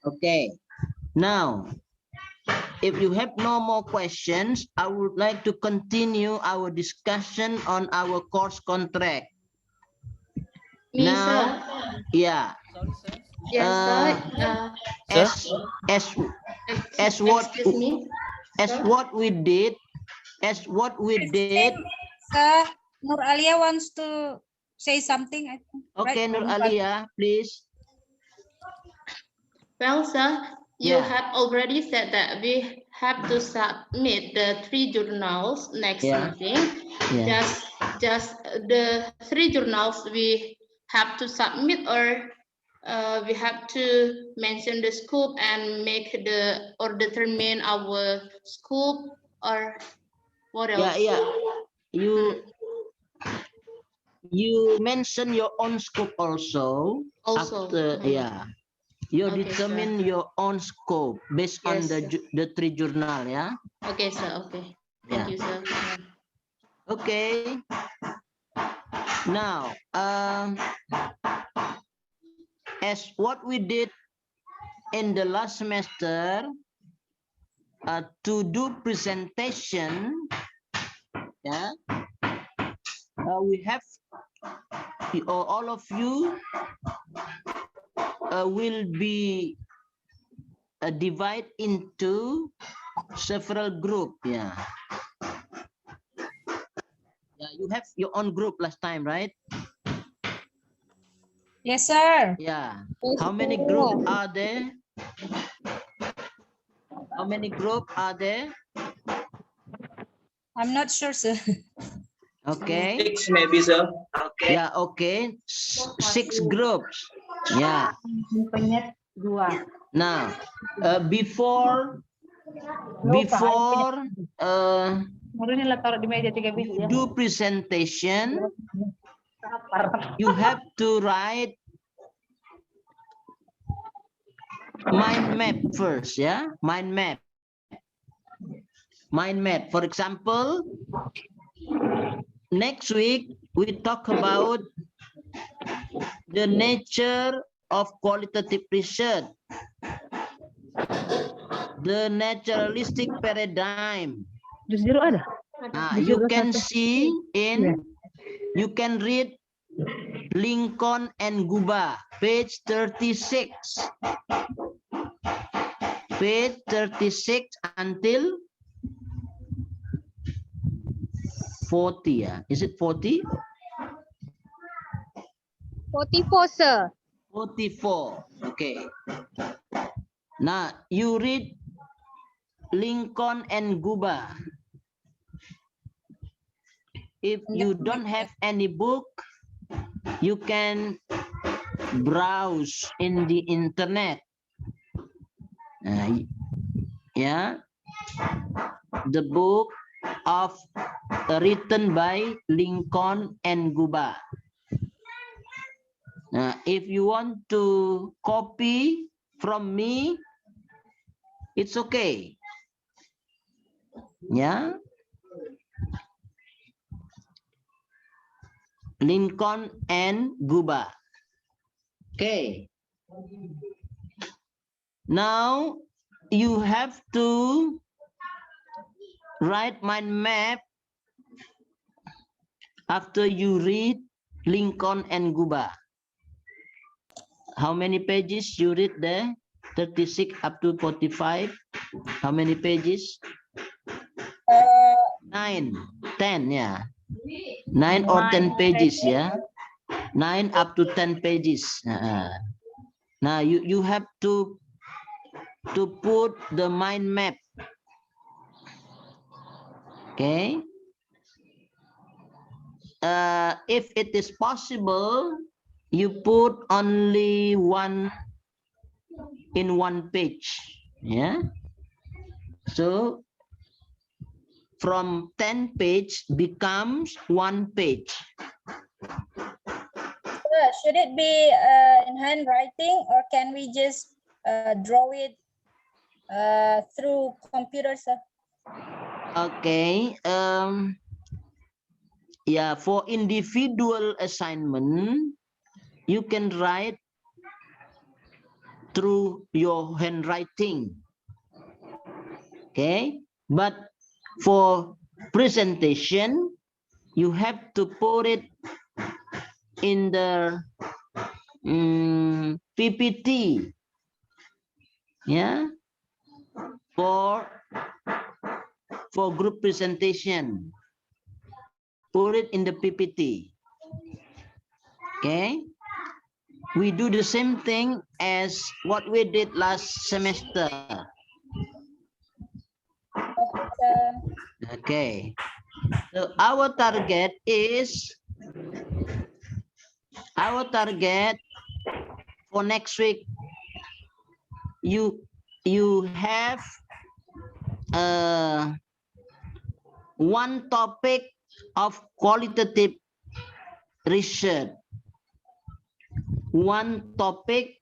Okay. Now, if you have no more questions, I would like to continue our discussion on our course contract. Me, Now, sir. yeah. Sorry, sir. Yes, sir. Excuse me. As what we did, Sir, Nur Alia wants to say something. I think. Okay, right? Nur Alia, please. Well, sir, you Yeah. have already said that we have to submit the 3 journals next Yeah. meeting. Yeah. Just the 3 journals we have to submit, or we have to mention the scope and make or determine our scope, or what else? Yeah. You mention your own scope also. After, yeah. You Okay, determine sir. your own scope based on Yes, the 3 journal, yeah. Okay, sir. Okay. Thank you, sir. Okay. Now, as what we did in the last semester, to do presentation, yeah, we have all of you will be divided into several group. Yeah. You have your own group last time, right? Yes, sir. Yeah. How many groups are there? How many groups are there? I'm not sure, sir. Okay. 6 maybe, sir. Okay. Yeah, okay. 6 groups. Yeah. Now, before you do presentation, you have to write mind map first, yeah? Mind map. Mind map. For example, next week we talk about the nature of qualitative research, the naturalistic paradigm. You can see in, you can read Lincoln and Guba, page 36. Page 36 until 40. Yeah. Is it 40? 44, sir. 44. Okay. Now you read Lincoln and Guba. If you don't have any book, you can browse in the internet. Yeah, the book of written by Lincoln and Guba. If you want to copy from me, it's okay. Yeah, Lincoln and Guba. Okay. Now you have to write mind map after you read Lincoln and Guba. How many pages you read there? 36 up to 45. How many pages? 9, 10, yeah. 9 or 10 pages, yeah. 9 up to 10 pages. Now you have to put the mind map. Okay. If it is possible, you put only one in one page. Yeah. So from 10 page becomes 1 page. Should it be in handwriting, or can we just draw it through computer, sir? Okay. Yeah, for individual assignment, you can write through your handwriting. Okay, but for presentation, you have to put it in the PPT. Yeah, for group presentation, put it in the PPT. Okay, we do the same thing as what we did last semester. Okay, so our target for next week, you have one topic of qualitative research. One topic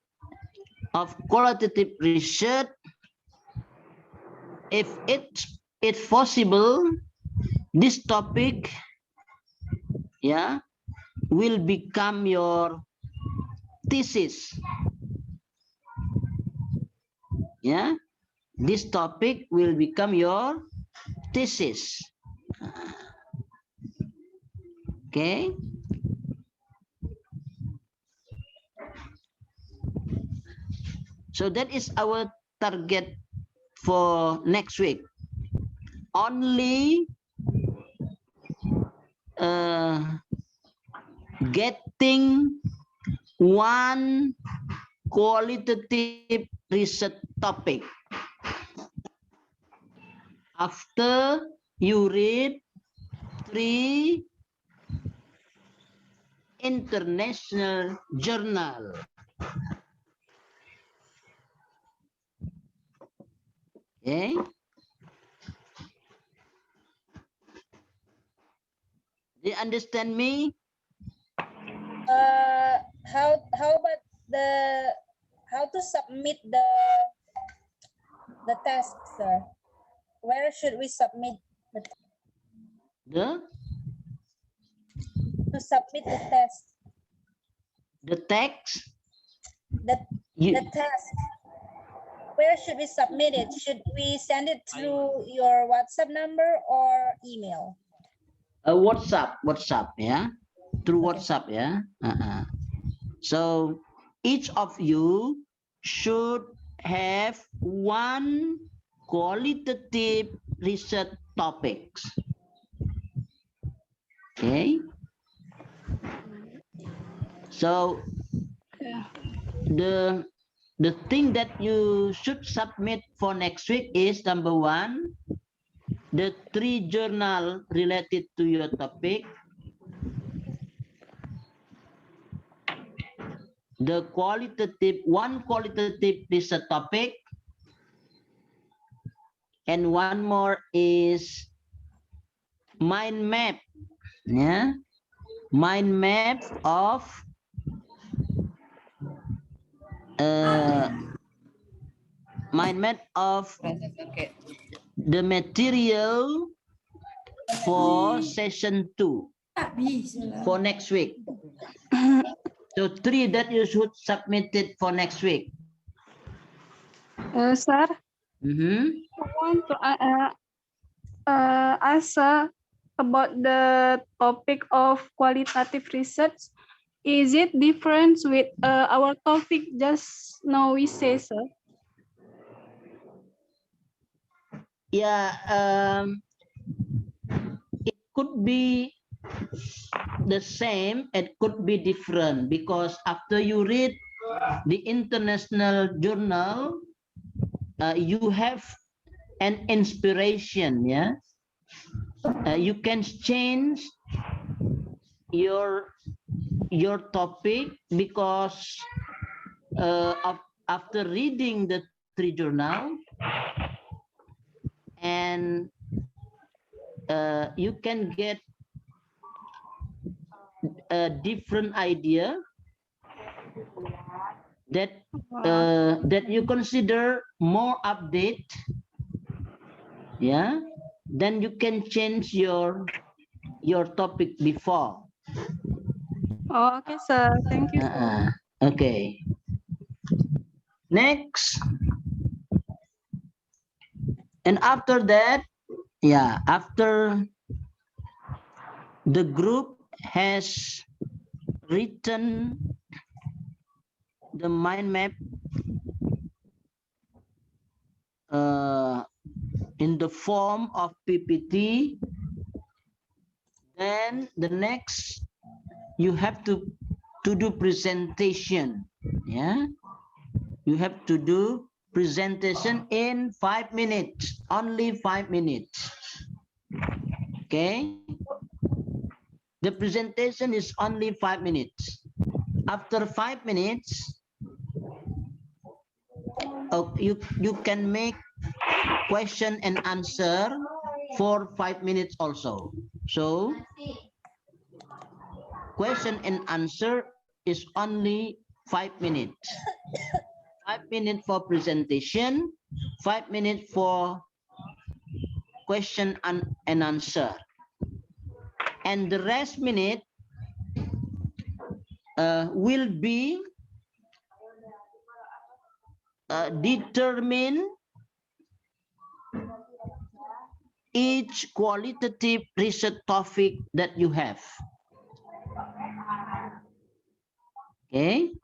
of qualitative research. If it's possible, this topic, yeah, will become your thesis. Yeah, this topic will become your thesis. Okay. So that is our target for next week. Only getting one qualitative research topic. After you read 3 international journal. Okay. Do you understand me? How about to submit the task, sir? Where should we submit The to submit the test? the text. The You, task. Where should we submit it? Should we send it through your WhatsApp number or email? WhatsApp, yeah, through WhatsApp, yeah. So each of you should have one qualitative research topics. Okay. So the thing that you should submit for next week is number 1, the 3 journal related to your topic, the one qualitative research topic, and one more is mind map, yeah, mind map of the material for session 2 for next week. So 3 that you should submit it for next week. Sir, Mm-hmm. I want to ask about the topic of qualitative research. Is it different with our topic just now we say, sir? Yeah, it could be the same, it could be different, because after you read the international journal, you have an inspiration, yeah. You can change your topic because after reading the 3 journal, and you can get a different idea that that you consider more update, yeah, then you can change your topic before. Oh, okay, sir. Thank you. Okay. Next. And after that, yeah, after the group has written the mind map in the form of PPT, then the next you have to do presentation, yeah. You have to do presentation in 5 minutes, only 5 minutes. Okay. The presentation is only 5 minutes. After 5 minutes, you can make question and answer for 5 minutes also. So question and answer is only 5 minutes. 5 minutes for presentation, 5 minutes for question and answer. And the rest minute will be determine each qualitative research topic that you have. Okay.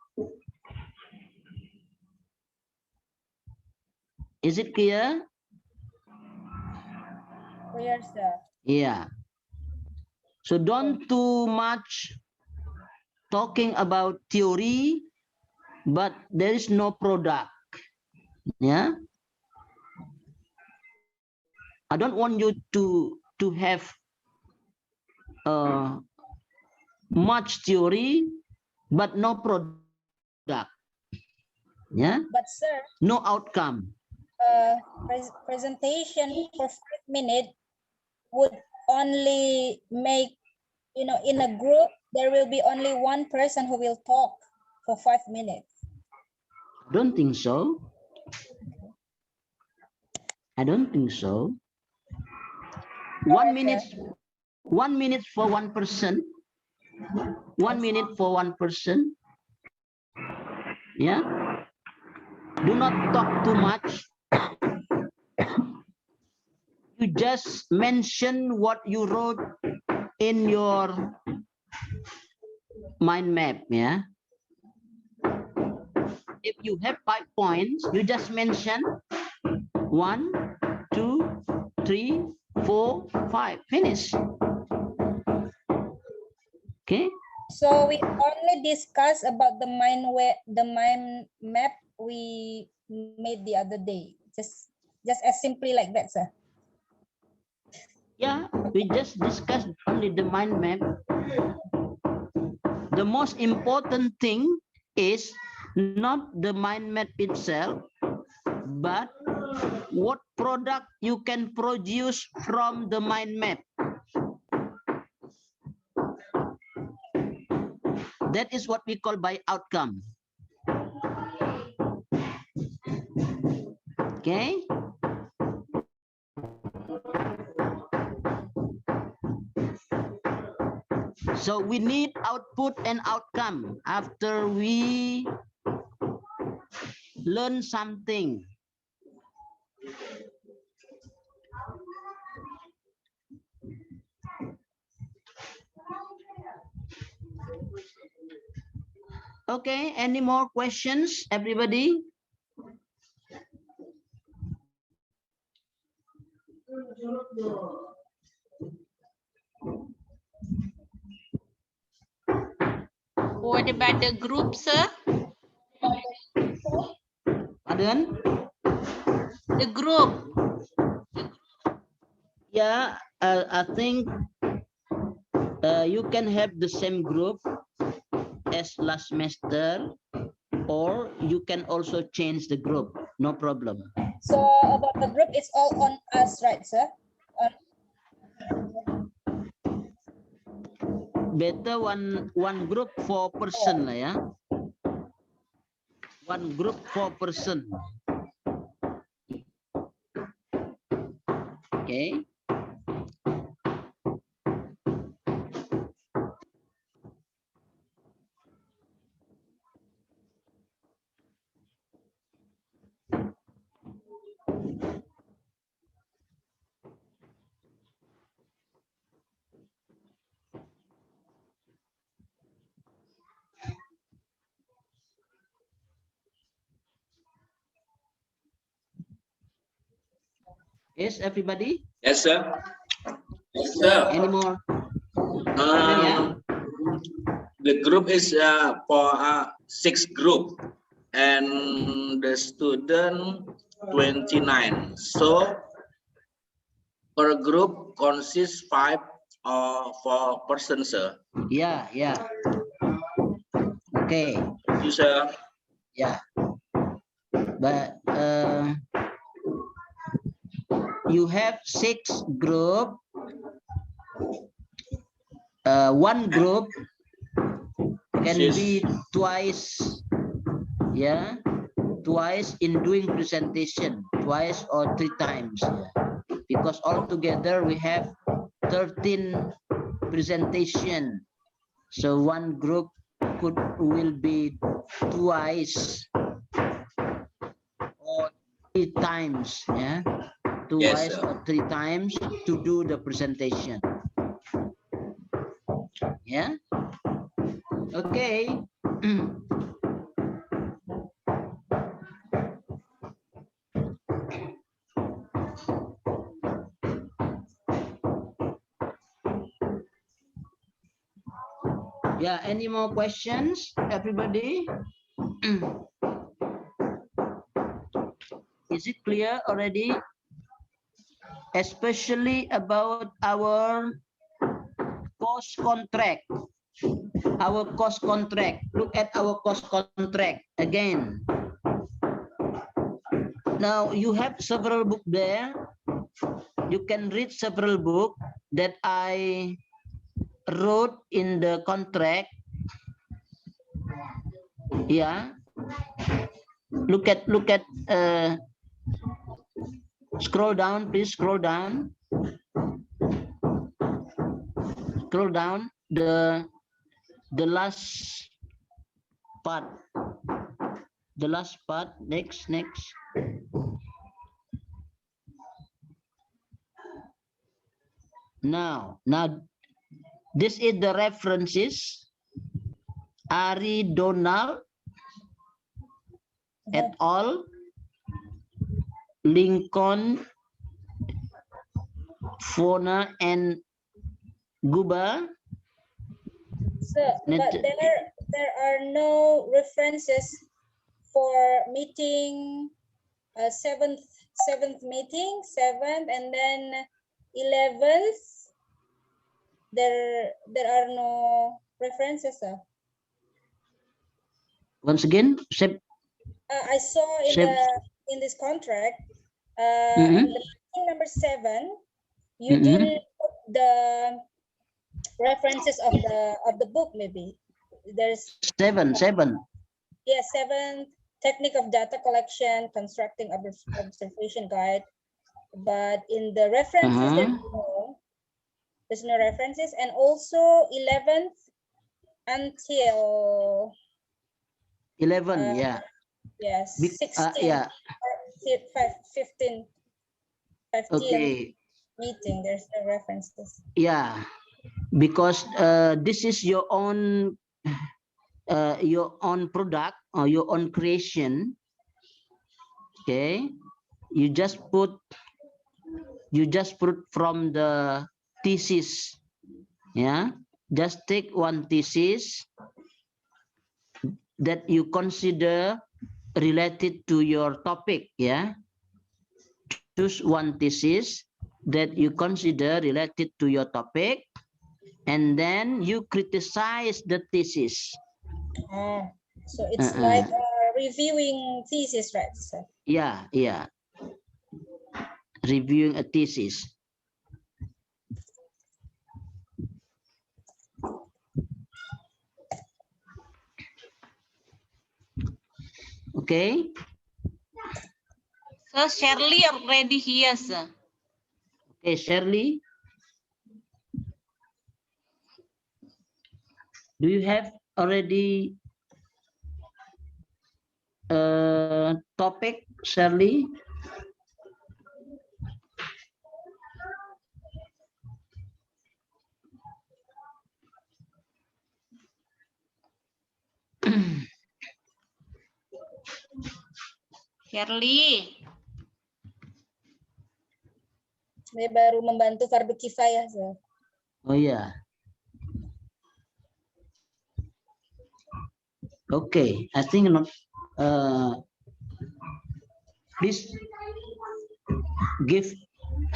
Is it clear? Clear, sir. Yeah. So don't too much talking about theory, but there is no product. Yeah. I don't want you to have much theory, but no product. Yeah. But sir, no outcome. Presentation for 5 minutes would only make, in a group, there will be only one person who will talk for 5 minutes. Don't think so. I don't think so. 1 minute. 1 minute for one person. 1 minute for one person. Yeah. Do not talk too much. You just mention what you wrote in your mind map. Yeah. If you have 5 points, you just mention 1, 2, 3, 4, 5. Finish. Okay. So we only discuss about the mind map we made the other day. Just as simply like that, sir. Yeah, we just discussed only the mind map. The most important thing is not the mind map itself, but what product you can produce from the mind map. That is what we call by outcome. Okay. So we need output and outcome after we learn something. Okay, any more questions, everybody? What about the group, sir? Pardon? The group. Yeah, I think you can have the same group as last semester, or you can also change the group. No problem. So about the group, it's all on us, right, sir? Better one group 4 person lah ya. One group 4 person. Okay. Yes, everybody? Yes, sir. Yes, sir. Any more? The group is for 6 group and the student 29. So per group consists 5 or 4 persons, sir. Yeah. Okay. Thank you, sir. Yeah. But you have 6 group. One group can be twice, yeah, twice in doing presentation, twice or 3 times, yeah. Because altogether we have 13 presentation. So one group will be twice or 3 times, yeah, twice or 3 times to do the presentation. Yeah. Okay. Yeah, any more questions, everybody? Is it clear already? Especially about our cost contract. Our cost contract. Look at our cost contract again. Now you have several books there. You can read several books that I wrote in the contract. Yeah. look at scroll down, please. Scroll down the last part. Next. Now this is the references. Ari Donald et al. Lincoln, Fauna and Guba. Sir, but there are no references for meeting seventh meeting, 7th, and then 11th. There are no references, sir. Once again, I saw in this contract, Mm-hmm. in the meeting number 7, you didn't put the references of the book. Maybe there's 7. Yeah, 7 technique of data collection, constructing observation guide. But in the references, there's no references, and also 11th until 11. Yeah. Yes, 16. Yeah. 15. Okay. Meeting. There's no references. Yeah, because this is your own product or your own creation. Okay, you just put from the thesis. Yeah, just take one thesis that you consider related to your topic. Yeah, choose one thesis that you consider related to your topic, and then you criticize the thesis. So it's like reviewing thesis, right, sir? Yeah. Reviewing a thesis. Okay. So Shirley already here, sir. Okay, Shirley. Do you have already a topic, Shirley? Shirley. Saya baru membantu fardu kifayah, sir. Oh yeah. Okay, I think not. Please give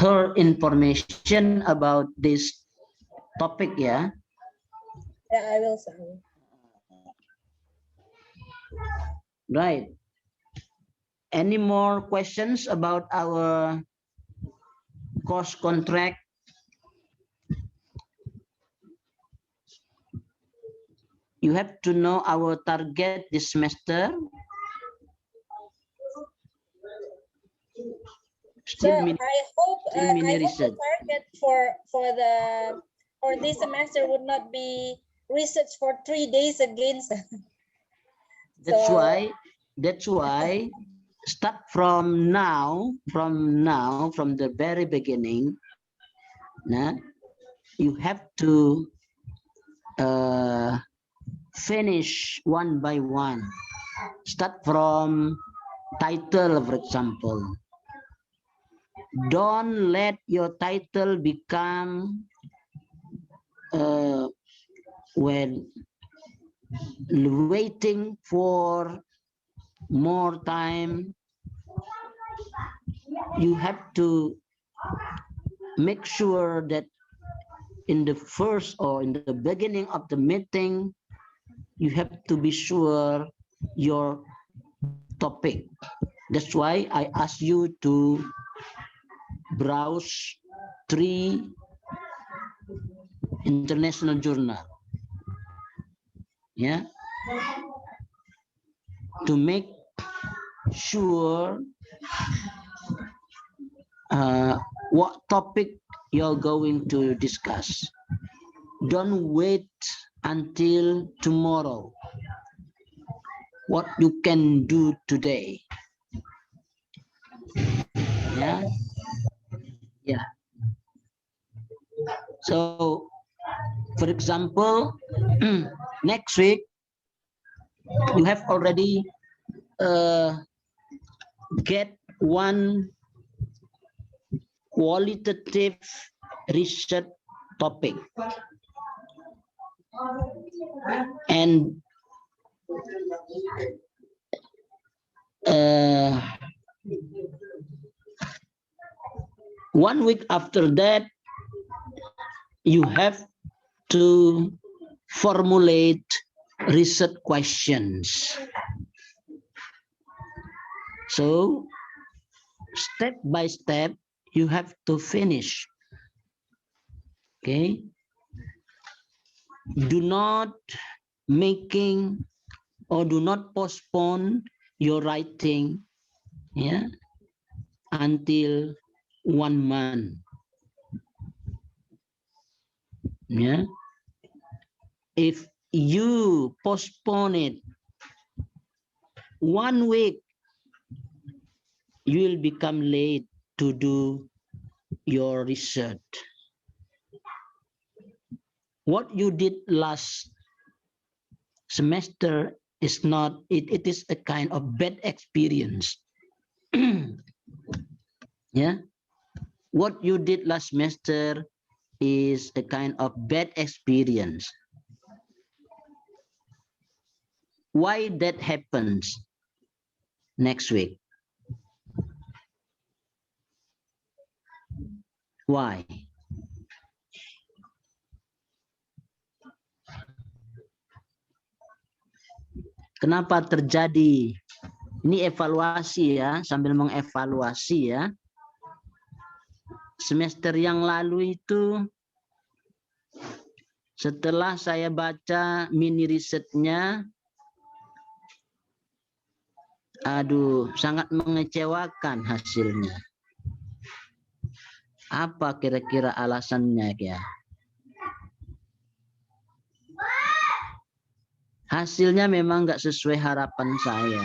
her information about this topic, yeah. Yeah, I will, sir. Right. Any more questions about our course contract? You have to know our target this semester. So I hope research. the target for this semester would not be research for 3 days again, sir. That's why start from the very beginning. You have to finish one by one. Start from title, for example. Don't let your title become when waiting for more time. You have to make sure that in the first or in the beginning of the meeting, you have to be sure your topic. That's why I ask you to browse 3 international journals. Yeah, to make sure what topic you're going to discuss. Don't wait until tomorrow. What you can do today. Yeah. Yeah. So, for example, next week you have already get one qualitative research topic, and 1 week after that, you have to formulate research questions. So, step by step, you have to finish. Okay. Do not making or do not postpone your writing, yeah, until 1 month. Yeah. If you postpone it 1 week, you will become late to do your research. What you did last semester is not, it is a kind of bad experience. Yeah. What you did last semester is a kind of bad experience. Why that happens next week? Why? Kenapa terjadi? Ini evaluasi ya, sambil mengevaluasi ya. Semester yang lalu itu, setelah saya baca mini risetnya, aduh, sangat mengecewakan hasilnya. Apa kira-kira alasannya ya? Hasilnya memang nggak sesuai harapan saya.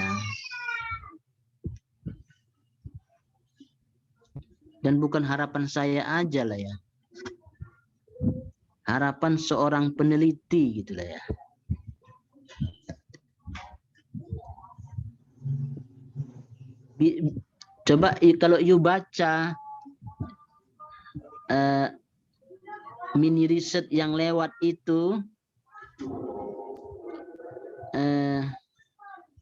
Dan bukan harapan saya aja lah ya. Harapan seorang peneliti gitu lah ya. Coba kalau you baca mini riset yang lewat itu,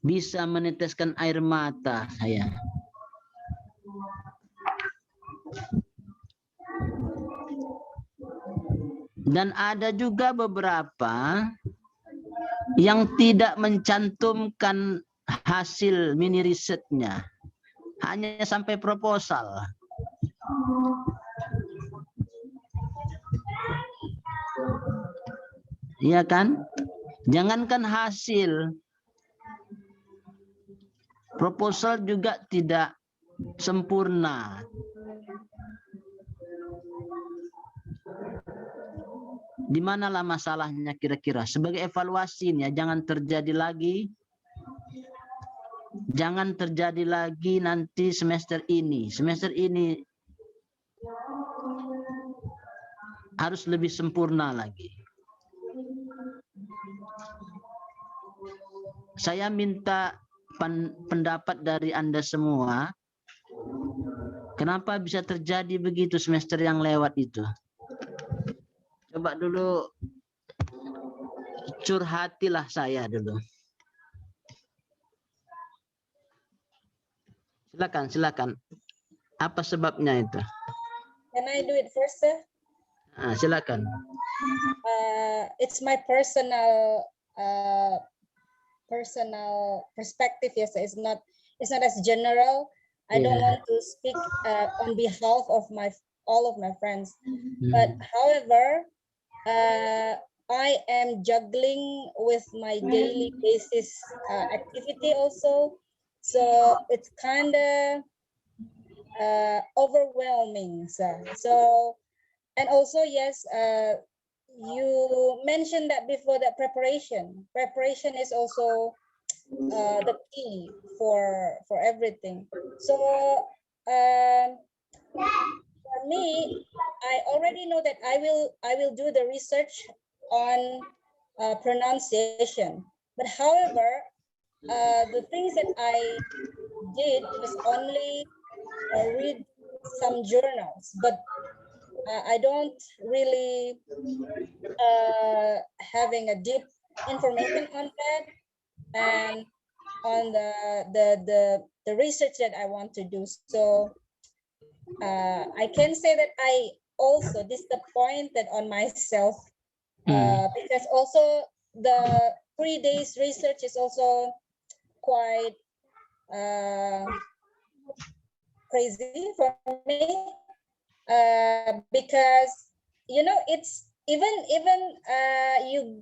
bisa meneteskan air mata saya. Dan ada juga beberapa yang tidak mencantumkan hasil mini risetnya, hanya sampai proposal. Iya kan? Jangankan hasil, proposal juga tidak sempurna. Di manalah masalahnya kira-kira? Sebagai evaluasi ya, jangan terjadi lagi. Jangan terjadi lagi nanti semester ini. Semester ini harus lebih sempurna lagi. Saya minta pendapat dari Anda semua. Kenapa bisa terjadi begitu semester yang lewat itu? Coba dulu curhatilah saya dulu. Silakan, silakan. Apa sebabnya itu? Can I do it first, sir? Silakan. It's my personal perspective. Yes, it's not as general. I don't want to speak on behalf of all of my friends. But however, I am juggling with my daily basis activity also, So it's kind of overwhelming. So and also, yes, you mentioned that before, that preparation is also the key for everything. So for me, I already know that I will do the research on pronunciation. But however, the things that I did was only read some journals, but I don't really having a deep information on that and on the research that I want to do. So I can say that I also disappointed on myself because also the 3 days research is also quite crazy for me because it's even you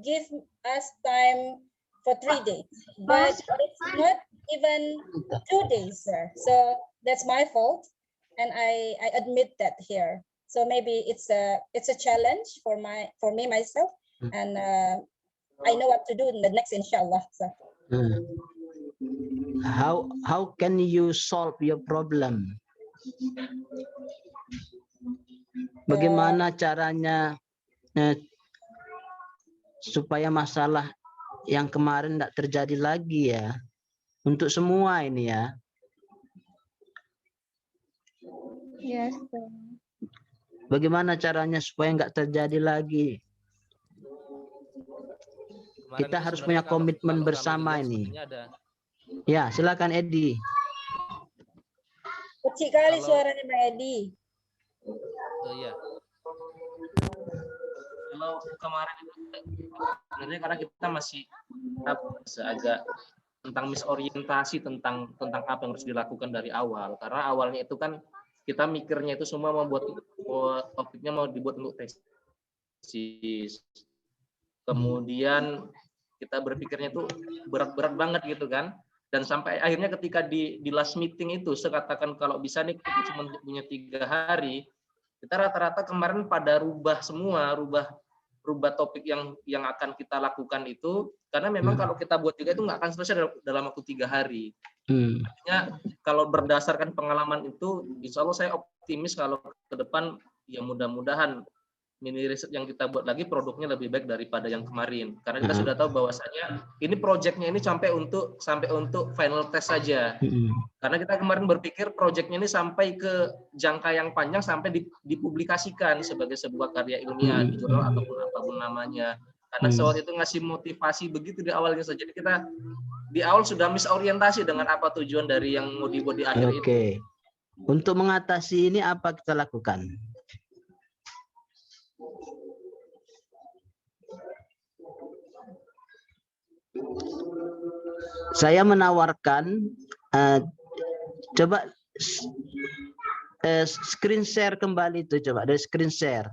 give us time for 3 days, but it's not even 2 days, sir. So that's my fault, and I admit that here. So maybe it's a challenge for me myself, and I know what to do in the next, inshallah. So. How can you solve your problem? Bagaimana caranya supaya masalah yang kemarin tidak terjadi lagi ya, untuk semua ini ya? Yes. Bagaimana caranya supaya nggak terjadi lagi? Kita harus punya komitmen bersama ini. Ya, silakan Edi. Kecil kali suaranya Mbak Edi. Iya. Kalau kemarin itu sebenarnya karena kita masih agak tentang misorientasi tentang apa yang harus dilakukan dari awal. Karena awalnya itu kan kita mikirnya itu semua topiknya mau dibuat untuk tesis. Kemudian kita berpikirnya itu berat-berat banget gitu kan. Dan sampai akhirnya ketika di last meeting itu saya katakan kalau bisa nih kita cuma punya 3 hari, kita rata-rata kemarin pada rubah topik yang akan kita lakukan itu, karena memang kalau kita buat juga itu nggak akan selesai dalam waktu 3 hari. Artinya kalau berdasarkan pengalaman itu, insya Allah saya optimis kalau ke depan ya mudah-mudahan mini riset yang kita buat lagi produknya lebih baik daripada yang kemarin, karena kita sudah tahu bahwasanya ini proyeknya ini sampai untuk final test saja. Karena kita kemarin berpikir proyeknya ini sampai ke jangka yang panjang sampai dipublikasikan sebagai sebuah karya ilmiah di jurnal ataupun apapun namanya. Karena soal itu ngasih motivasi begitu di awalnya saja. Jadi kita di awal sudah misorientasi dengan apa tujuan dari yang mau dibuat di akhir itu. Oke. Untuk mengatasi ini apa kita lakukan? Saya menawarkan coba screen share kembali itu, coba dari screen share.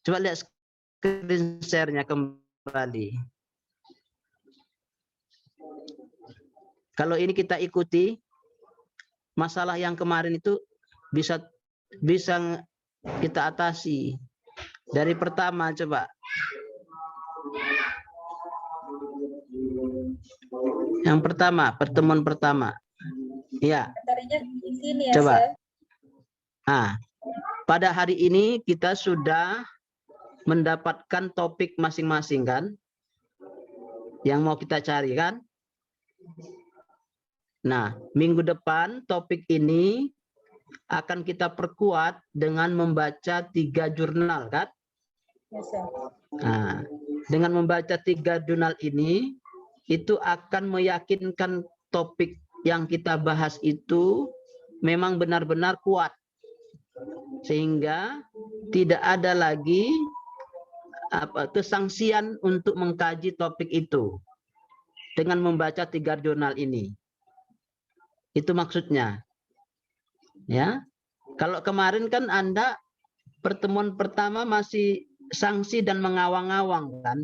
Coba lihat screen share-nya kembali. Kalau ini kita ikuti, masalah yang kemarin itu bisa kita atasi. Dari pertama coba. Yang pertama, pertemuan pertama. Ya. Coba. Pada hari ini kita sudah mendapatkan topik masing-masing kan? Yang mau kita cari kan? Nah, minggu depan topik ini akan kita perkuat dengan membaca 3 jurnal kan? Nah, dengan membaca 3 jurnal ini, itu akan meyakinkan topik yang kita bahas itu memang benar-benar kuat. Sehingga tidak ada lagi kesangsian untuk mengkaji topik itu dengan membaca 3 jurnal ini. Itu maksudnya. Ya. Kalau kemarin kan Anda pertemuan pertama masih sanksi dan mengawang-awang kan?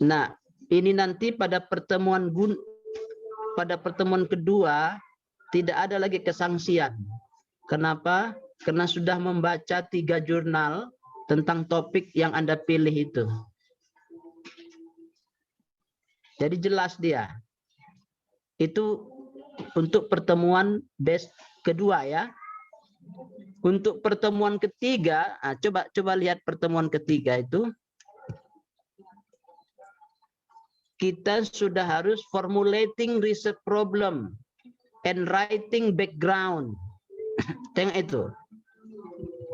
Nah, ini nanti pada pertemuan kedua tidak ada lagi kesangsian. Kenapa? Karena sudah membaca 3 jurnal tentang topik yang Anda pilih itu. Jadi jelas dia. Itu untuk pertemuan kedua ya. Untuk pertemuan ketiga, coba lihat pertemuan ketiga itu. Kita sudah harus formulating research problem and writing background. Tengok itu.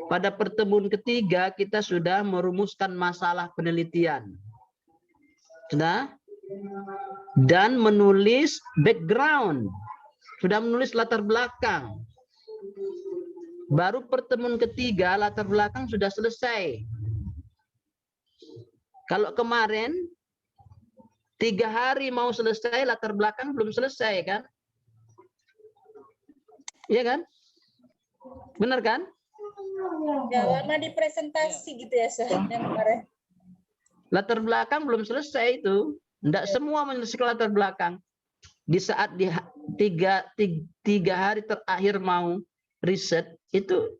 Pada pertemuan ketiga kita sudah merumuskan masalah penelitian. Sudah? Dan menulis background. Sudah menulis latar belakang. Baru pertemuan ketiga latar belakang sudah selesai. Kalau kemarin 3 hari mau selesai, latar belakang belum selesai kan? Iya kan? Benar kan? Ya, lama di presentasi gitu ya, Sir, yang kemarin. Latar belakang belum selesai itu. Tidak semua menyelesaikan latar belakang. Di saat di 3 hari terakhir mau riset, itu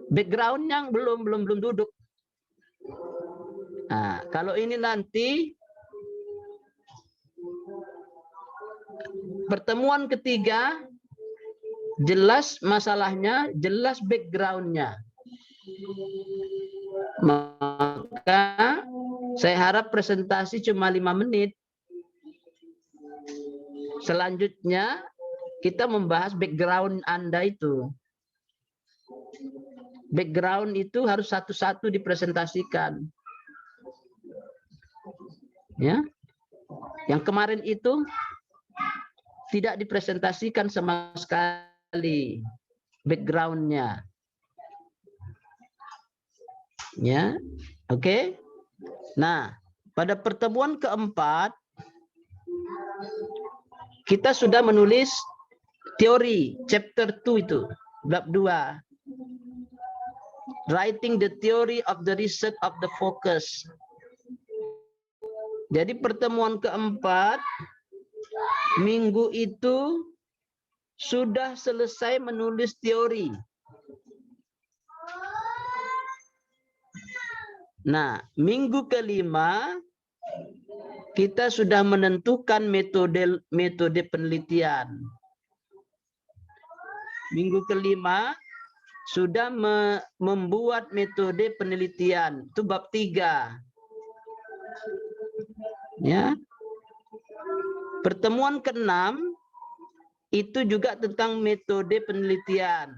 background-nya belum duduk. Nah, kalau ini nanti pertemuan ketiga jelas masalahnya, jelas background-nya. Maka saya harap presentasi cuma 5 menit. Selanjutnya kita membahas background Anda itu. Background itu harus satu-satu dipresentasikan. Ya, yang kemarin itu tidak dipresentasikan sama sekali backgroundnya. Ya, oke. Nah, pada pertemuan keempat kita sudah menulis teori chapter 2 itu, bab 2. Writing the theory of the research of the focus. Jadi pertemuan keempat minggu itu sudah selesai menulis teori. Nah, minggu kelima kita sudah menentukan metode penelitian. Minggu kelima sudah membuat metode penelitian. Itu bab 3. Ya. Pertemuan ke-6 itu juga tentang metode penelitian.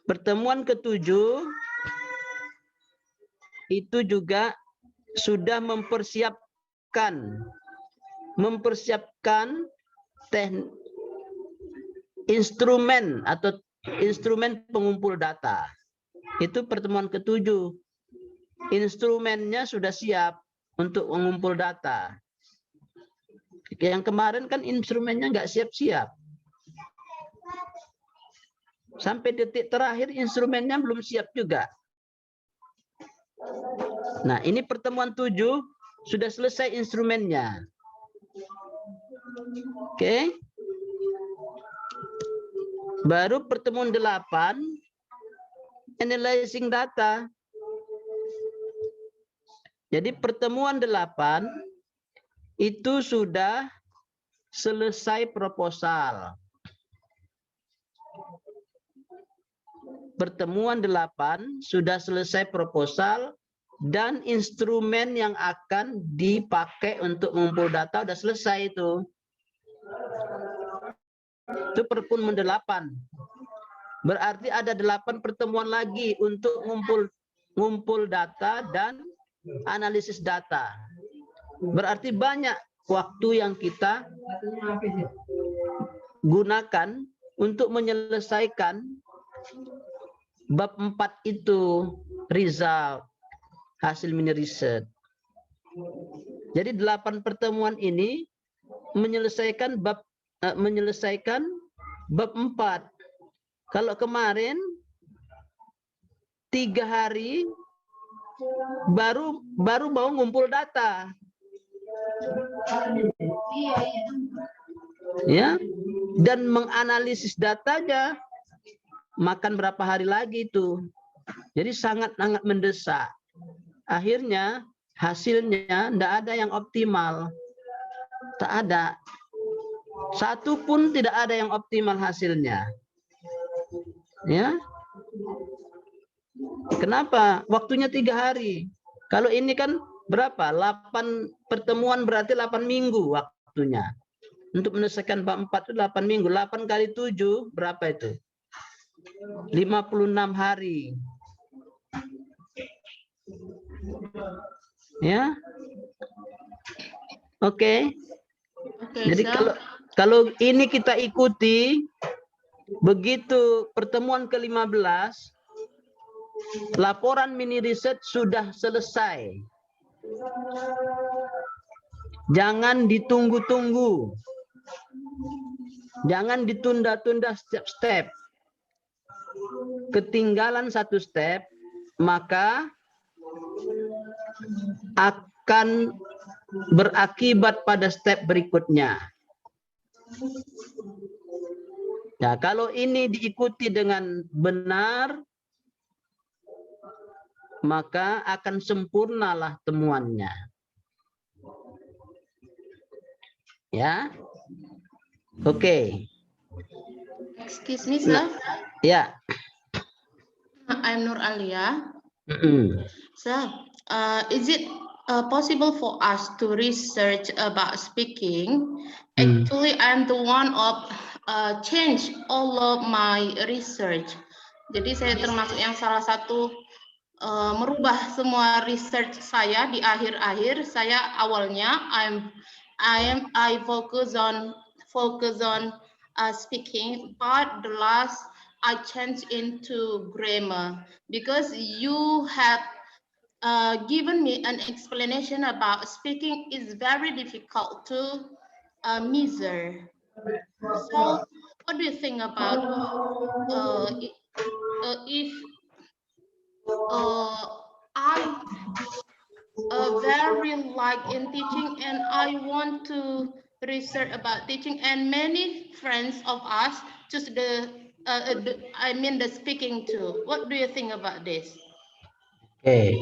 Pertemuan ke-7 itu juga sudah mempersiapkan instrumen atau instrumen pengumpul data. Itu pertemuan ke-7. Instrumennya sudah siap untuk mengumpul data. Yang kemarin kan instrumennya nggak siap-siap. Sampai detik terakhir instrumennya belum siap juga. Nah, ini pertemuan 7 sudah selesai instrumennya. Oke. Baru pertemuan 8 analyzing data. Jadi pertemuan 8 itu sudah selesai proposal. Pertemuan 8 sudah selesai proposal dan instrumen yang akan dipakai untuk mengumpul data sudah selesai itu. Itu pertemuan 8. Berarti ada 8 pertemuan lagi untuk ngumpul data dan analisis data. Berarti banyak waktu yang kita gunakan untuk menyelesaikan bab 4 itu, result, hasil mini riset. Jadi 8 pertemuan ini menyelesaikan bab 4. Kalau kemarin 3 hari baru mau ngumpul data. Ya, dan menganalisis datanya makan berapa hari lagi itu. Jadi sangat mendesak. Akhirnya hasilnya tidak ada yang optimal. Tak ada. Satu pun tidak ada yang optimal hasilnya. Ya. Kenapa? Waktunya 3 hari. Kalau ini kan berapa? 8 pertemuan berarti 8 minggu waktunya. Untuk menyelesaikan bab 4 itu 8 minggu. 8 kali 7 berapa itu? 56 hari. Ya. Oke. Jadi kalau ini kita ikuti, begitu pertemuan ke-15, laporan mini riset sudah selesai. Jangan ditunggu-tunggu. Jangan ditunda-tunda setiap step. Ketinggalan satu step, maka akan berakibat pada step berikutnya. Nah, kalau ini diikuti dengan benar, maka akan sempurnalah temuannya. Ya. Oke. Excuse me, sir. Ya. I'm Nur Alia. Sir, is it possible for us to research about speaking? Actually, I'm the one of change all of my research. Jadi saya termasuk yang salah satu merubah semua research saya di akhir-akhir. Saya awalnya I focus on speaking, but the last I change into grammar because you have given me an explanation about speaking is very difficult to measure. So, what do you think about if I very like in teaching and I want to research about teaching, and many friends of us choose the speaking too. What do you think about this? Okay.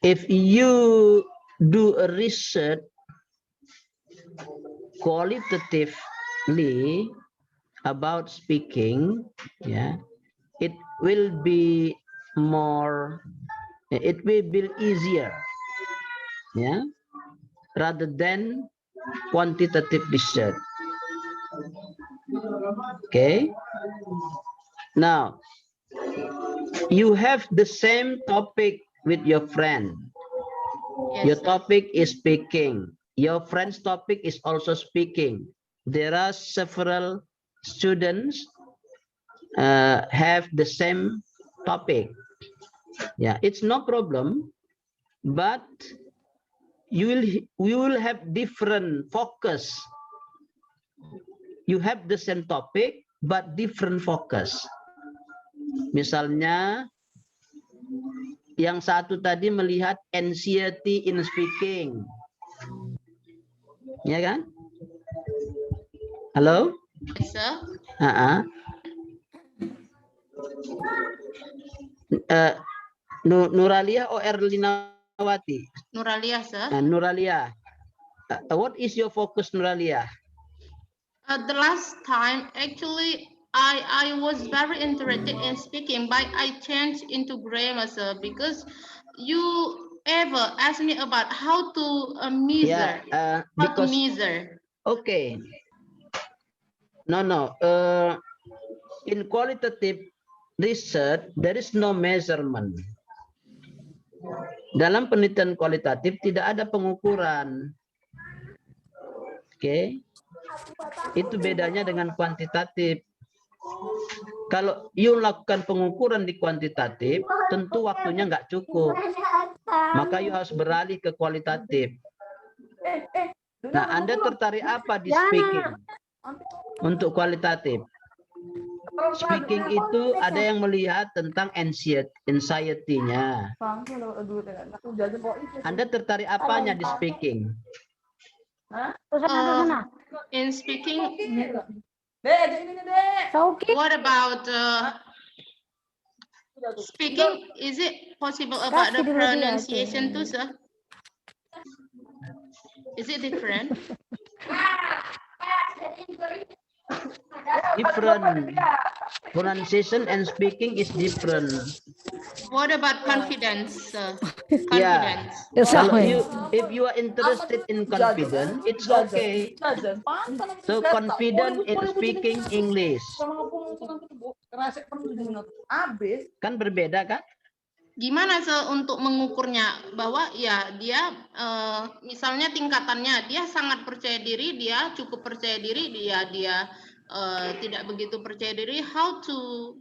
If you do a research qualitatively about speaking, yeah, it will be easier, yeah, rather than quantitative research. Okay. Now, you have the same topic with your friend. Yes, your topic is speaking. Your friend's topic is also speaking. There are several students have the same topic. Yeah, it's no problem, but we will have different focus. You have the same topic, but different focus. Misalnya, yang satu tadi melihat anxiety in speaking. Ya kan? Halo? Yes, sir. Nuralia or Erlinawati? Nuralia, sir. Nuralia. What is your focus, Nuralia? The last time, actually, I was very interested in speaking, but I changed into grammar, sir, because you ever asked me about how to measure. Yeah, how to measure. Okay. No. In qualitative research, there is no measurement. Dalam penelitian kualitatif tidak ada pengukuran. Oke. Itu bedanya dengan kuantitatif. Kalau you lakukan pengukuran di kuantitatif, tentu waktunya nggak cukup. Maka you harus beralih ke kualitatif. Nah, Anda tertarik apa di speaking untuk kualitatif? speaking itu ada yang melihat tentang anxiety-nya. Anda tertarik apanya di speaking? In speaking, what about speaking? Is it possible about the pronunciation too, sir? Is it different? Different. Pronunciation and speaking is different. What about confidence, sir? Yeah. Confidence. If you are interested in confidence, it's okay. So confident in speaking English. Kan berbeda kan? Gimana untuk mengukurnya bahwa ya dia misalnya tingkatannya dia sangat percaya diri, dia cukup percaya diri, dia tidak begitu percaya diri, how to.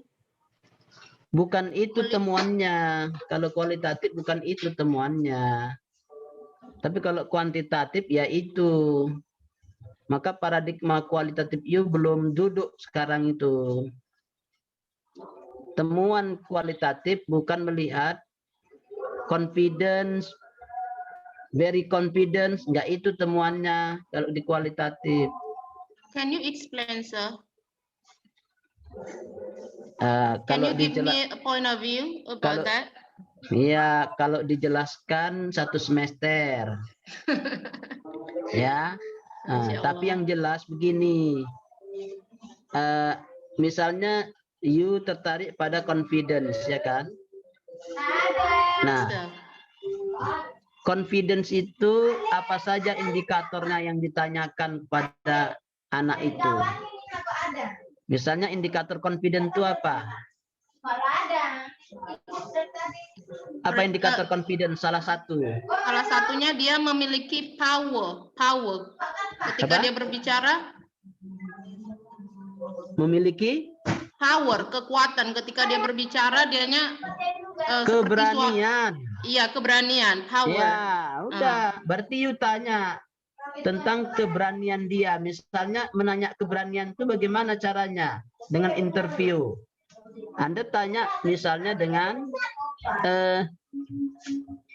Bukan itu temuannya. Kalau kualitatif bukan itu temuannya. Tapi kalau kuantitatif ya itu. Maka paradigma kualitatif itu belum duduk sekarang itu. Temuan kualitatif bukan melihat confidence, very confidence, enggak itu temuannya kalau di kualitatif. Can you explain, sir? Can Kalau you give me a point of view about that? Iya, kalau dijelaskan 1 semester. Ya. Tapi yang jelas begini. Misalnya you tertarik pada confidence, ya kan? Nah, confidence itu apa saja indikatornya yang ditanyakan pada anak itu? Misalnya indikator confidence itu apa? Apa indikator confidence? Salah satu. Salah satunya dia memiliki power. Ketika dia berbicara. Memiliki power, kekuatan. Ketika dia berbicara, dianya keberanian. Iya, keberanian, power. Ya, udah. Berarti you tanya tentang keberanian dia. Misalnya menanya keberanian itu bagaimana caranya? Dengan interview. Anda tanya misalnya dengan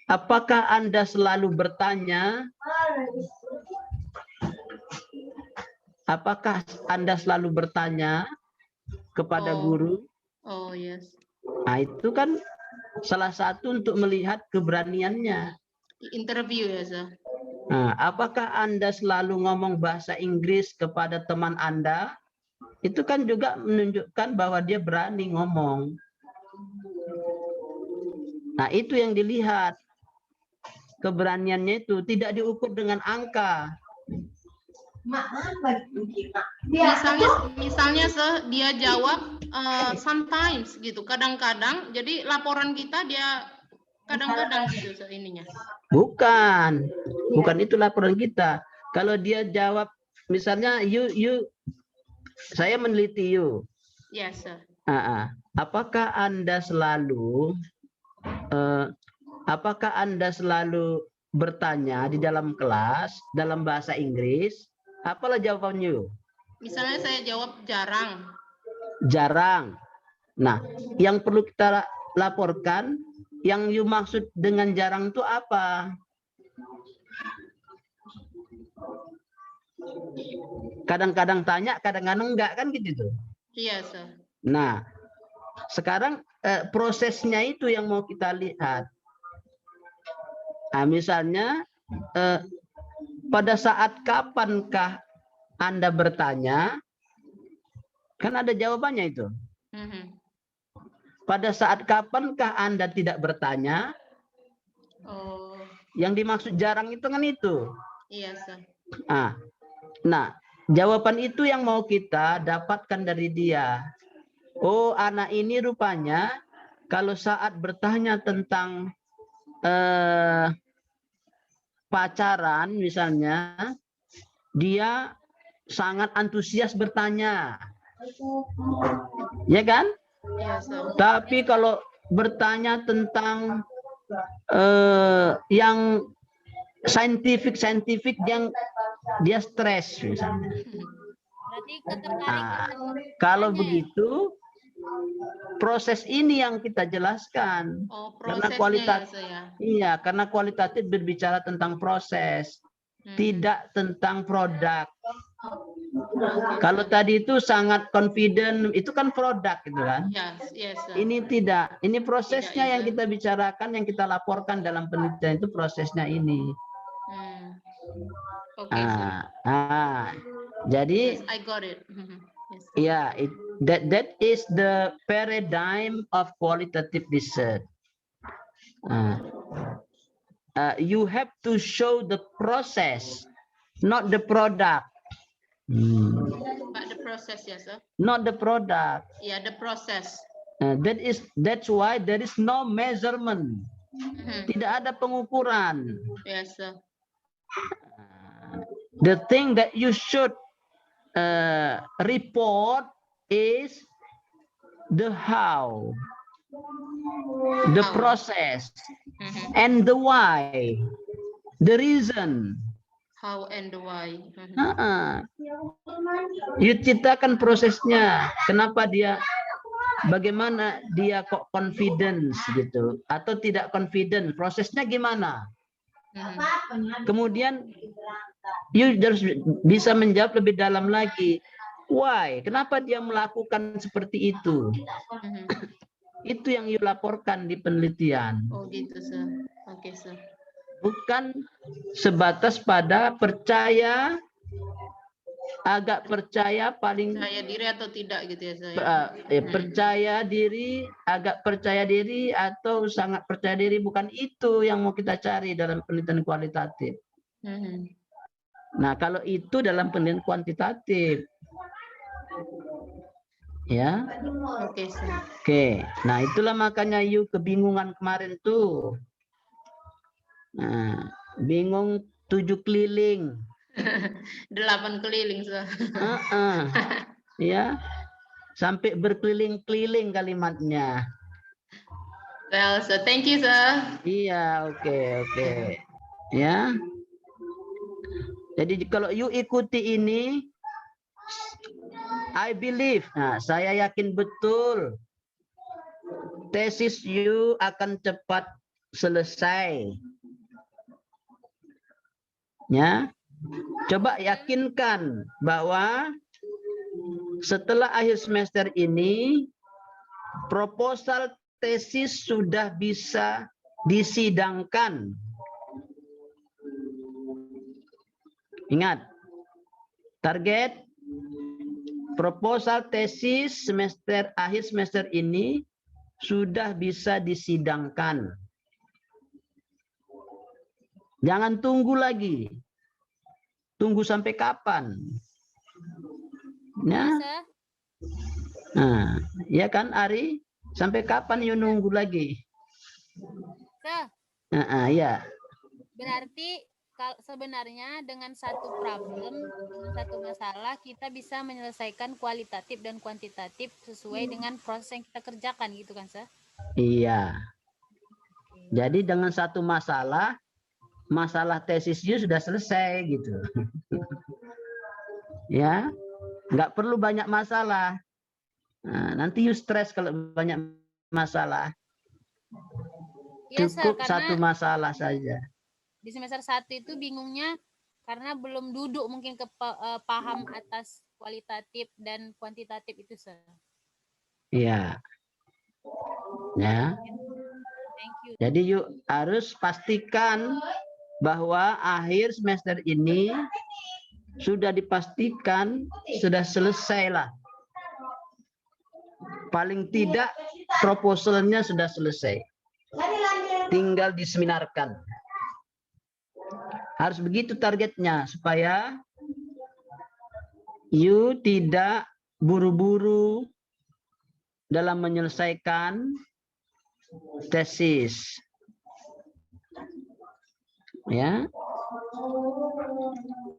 apakah Anda selalu bertanya? Apakah Anda selalu bertanya kepada guru? Oh, yes. Nah, itu kan salah satu untuk melihat keberaniannya. Interview ya, sir. Nah, apakah Anda selalu ngomong bahasa Inggris kepada teman Anda? Itu kan juga menunjukkan bahwa dia berani ngomong. Nah, itu yang dilihat. Keberaniannya itu tidak diukur dengan angka. Misalnya dia jawab sometimes gitu, kadang-kadang. Jadi laporan kita dia kadang-kadang gitu ininya. Bukan itu laporan kita. Kalau dia jawab misalnya saya meneliti you. Yes, sir. Apakah Anda selalu bertanya di dalam kelas dalam bahasa Inggris? Apalah jawabannya? Misalnya saya jawab jarang. Jarang. Nah, yang perlu kita laporkan, yang you maksud dengan jarang itu apa? Kadang-kadang tanya, kadang-kadang enggak, kan gitu tuh. Iya, sir. Nah, sekarang prosesnya itu yang mau kita lihat. Nah, misalnya pada saat kapankah Anda bertanya? Kan ada jawabannya itu. Pada saat kapankah Anda tidak bertanya? Yang dimaksud jarang itu kan itu. Iya, sir. Nah, jawaban itu yang mau kita dapatkan dari dia. Oh, anak ini rupanya kalau saat bertanya tentang pacaran misalnya, dia sangat antusias bertanya. Ya kan? Iya, sir. Tapi kalau bertanya tentang yang saintifik yang dia stres misalnya. Berarti ketertarikan. Kalau begitu, proses ini yang kita jelaskan. Oh, Karena prosesnya kualitatif, ya, saya. iya, karena kualitatif berbicara tentang proses, tidak tentang produk. Kalau tadi itu sangat confident, itu kan produk, gitu kan? Yes, yes, sir. Ini tidak, ini prosesnya Tidak, yang kita bicarakan, yang kita laporkan dalam penelitian itu prosesnya ini. Oke, sir. Jadi, Yes, I got it. Yes. yeah, that is the paradigm of qualitative research. You have to show the process, not the product. But the process, yes, sir. Not the product. Yeah, the process. That's why there is no measurement. Tidak ada pengukuran. Yes, sir. The thing that you should report is the how, the process, and the why, the reason. How and why. You ceritakan prosesnya, kenapa dia, bagaimana dia kok confidence gitu, atau tidak confident, prosesnya gimana. Kemudian you harus bisa menjawab lebih dalam lagi. Why? Kenapa dia melakukan seperti itu? Itu yang you laporkan di penelitian. Oh gitu, sir. Oke, sir. Bukan sebatas pada percaya, agak percaya, paling Percaya diri atau tidak gitu ya, saya. percaya diri, agak percaya diri, atau sangat percaya diri. Bukan itu yang mau kita cari dalam penelitian kualitatif. Nah, kalau itu dalam penelitian kuantitatif. Ya. Oke, sir. Oke. Nah, itulah makanya you kebingungan kemarin tuh. Nah, bingung 7 keliling. 8 keliling, sir. Ya. Sampai berkeliling-keliling kalimatnya. Well, sir, thank you, sir. Iya, oke. Ya. Jadi kalau you ikuti ini, I believe, nah, saya yakin betul tesis you akan cepat selesai. Ya. Coba yakinkan bahwa setelah akhir semester ini proposal tesis sudah bisa disidangkan. Ingat, target proposal tesis akhir semester ini sudah bisa disidangkan. Jangan tunggu lagi. Tunggu sampai kapan? Ya. Nah, ya kan Ari? Sampai kapan you nunggu lagi? Ya. Berarti sebenarnya dengan satu problem, dengan satu masalah, kita bisa menyelesaikan kualitatif dan kuantitatif sesuai dengan proses yang kita kerjakan, gitu kan, Sir? Iya. Jadi dengan satu masalah tesisnya sudah selesai gitu. Ya, nggak perlu banyak masalah. Nah, nanti you stres kalau banyak masalah. Ya, Cukup Sir, satu masalah saja. Di semester 1 itu bingungnya karena belum duduk mungkin paham atas kualitatif dan kuantitatif itu, Sir. Iya. Ya. Thank you. Jadi yuk harus pastikan bahwa akhir semester ini sudah dipastikan sudah selesai lah. Paling tidak proposalnya sudah selesai. Tinggal diseminarkan. Harus begitu targetnya supaya you tidak buru-buru dalam menyelesaikan tesis. Ya.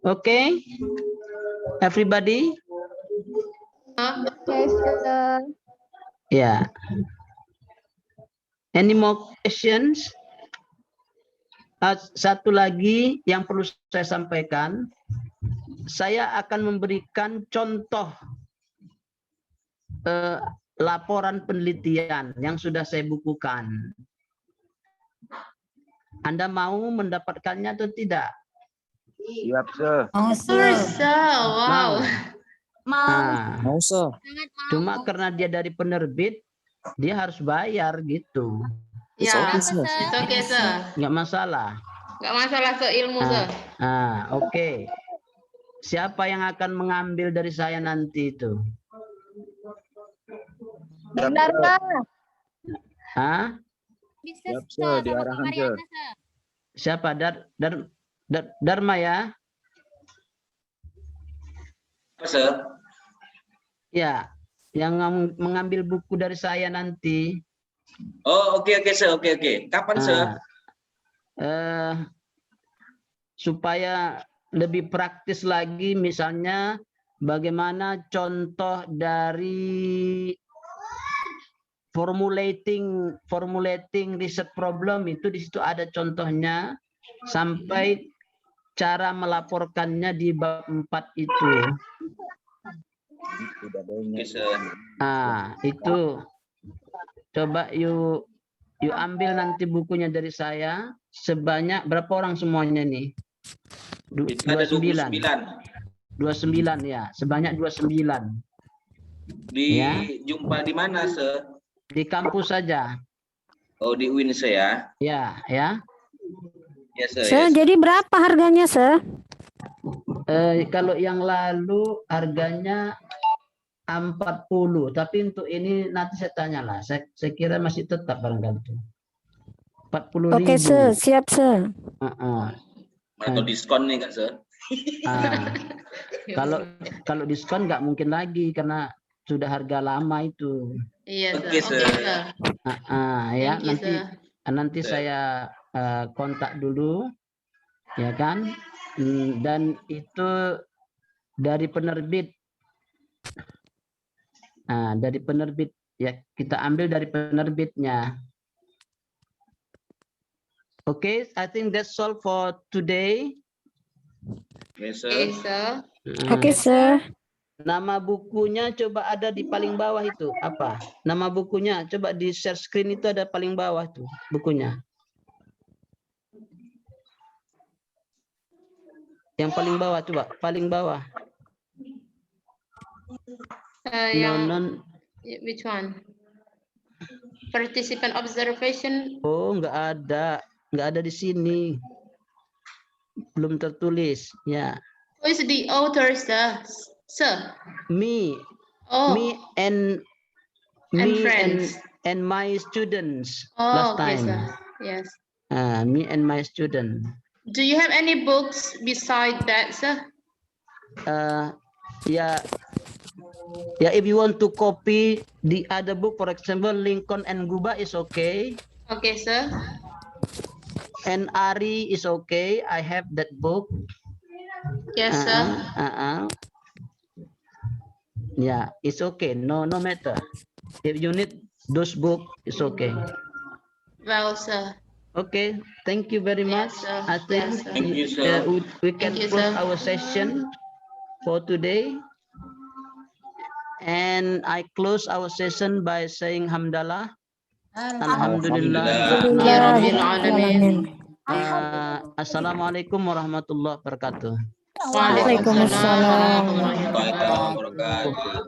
Okay. Everybody? Yes, sir. Yeah. Any more questions? Satu lagi yang perlu saya sampaikan. saya akan memberikan contoh laporan penelitian yang sudah saya bukukan. Anda mau mendapatkannya atau tidak? Siap, sir. Wow. Mau, cuma karena dia dari penerbit, dia harus bayar gitu. Ya, it's okay, sir. Nggak masalah. Nggak masalah, sir. Ilmu, sir. Oke. Siapa yang akan mengambil dari saya nanti itu? Dharma. Bisa Siap, sir. Diarahkan, sir. Siapa? Dharma ya? Sir. Ya, yang mengambil buku dari saya nanti. Oh, oke, sir. Oke. Kapan, sir? Supaya lebih praktis lagi, misalnya bagaimana contoh dari formulating research problem, itu di situ ada contohnya sampai cara melaporkannya di bab 4 itu. Itu coba you ambil nanti bukunya dari saya. Sebanyak berapa orang semuanya nih? 29 ya, sebanyak 29. Jumpa di mana, sir? Di kampus saja. Oh, di UIN, sir, ya? Ya. Yes, sir. Sir, jadi berapa harganya, sir? Kalau yang lalu harganya 40, tapi untuk ini nanti saya tanyalah. Saya kira masih tetap barangkali itu. 40.000. Oke, sir. Siap, sir. Atau diskon nih, Kak, sir? Kalau diskon nggak mungkin lagi karena sudah harga lama itu. Iya, sir. Ya, nanti saya kontak dulu, ya kan? Dan itu dari penerbit. Dari penerbit ya, kita ambil dari penerbitnya. Okay, I think that's all for today. Yes, sir. Oke, sir. Nama bukunya coba ada di paling bawah itu apa? Nama bukunya coba di share screen itu ada paling bawah tuh bukunya. Yang paling bawah coba, paling bawah. Which one? Participant observation. Oh, nggak ada di sini. Belum tertulis, ya. Who is the author, sir? Sir. Me. Oh. Me and friends. And my students Oh, last okay, time. sir. Yes. Me and my student. Do you have any books beside that, sir? Yeah, if you want to copy the other book, for example, Lincoln and Guba is okay. Okay, sir. And Ari is okay. I have that book. Yes, sir. Yeah, it's okay. No matter. If you need those books, it's okay. Well, sir. Okay, thank you very much. sir. I think Yes, sir. Thank you, sir. we can Thank you, close sir. our session for today. And I close our session by saying Hamdallah. Alhamdulillah. Assalamualaikum warahmatullahi wabarakatuh. Waalaikumsalam. Wabarakatuh.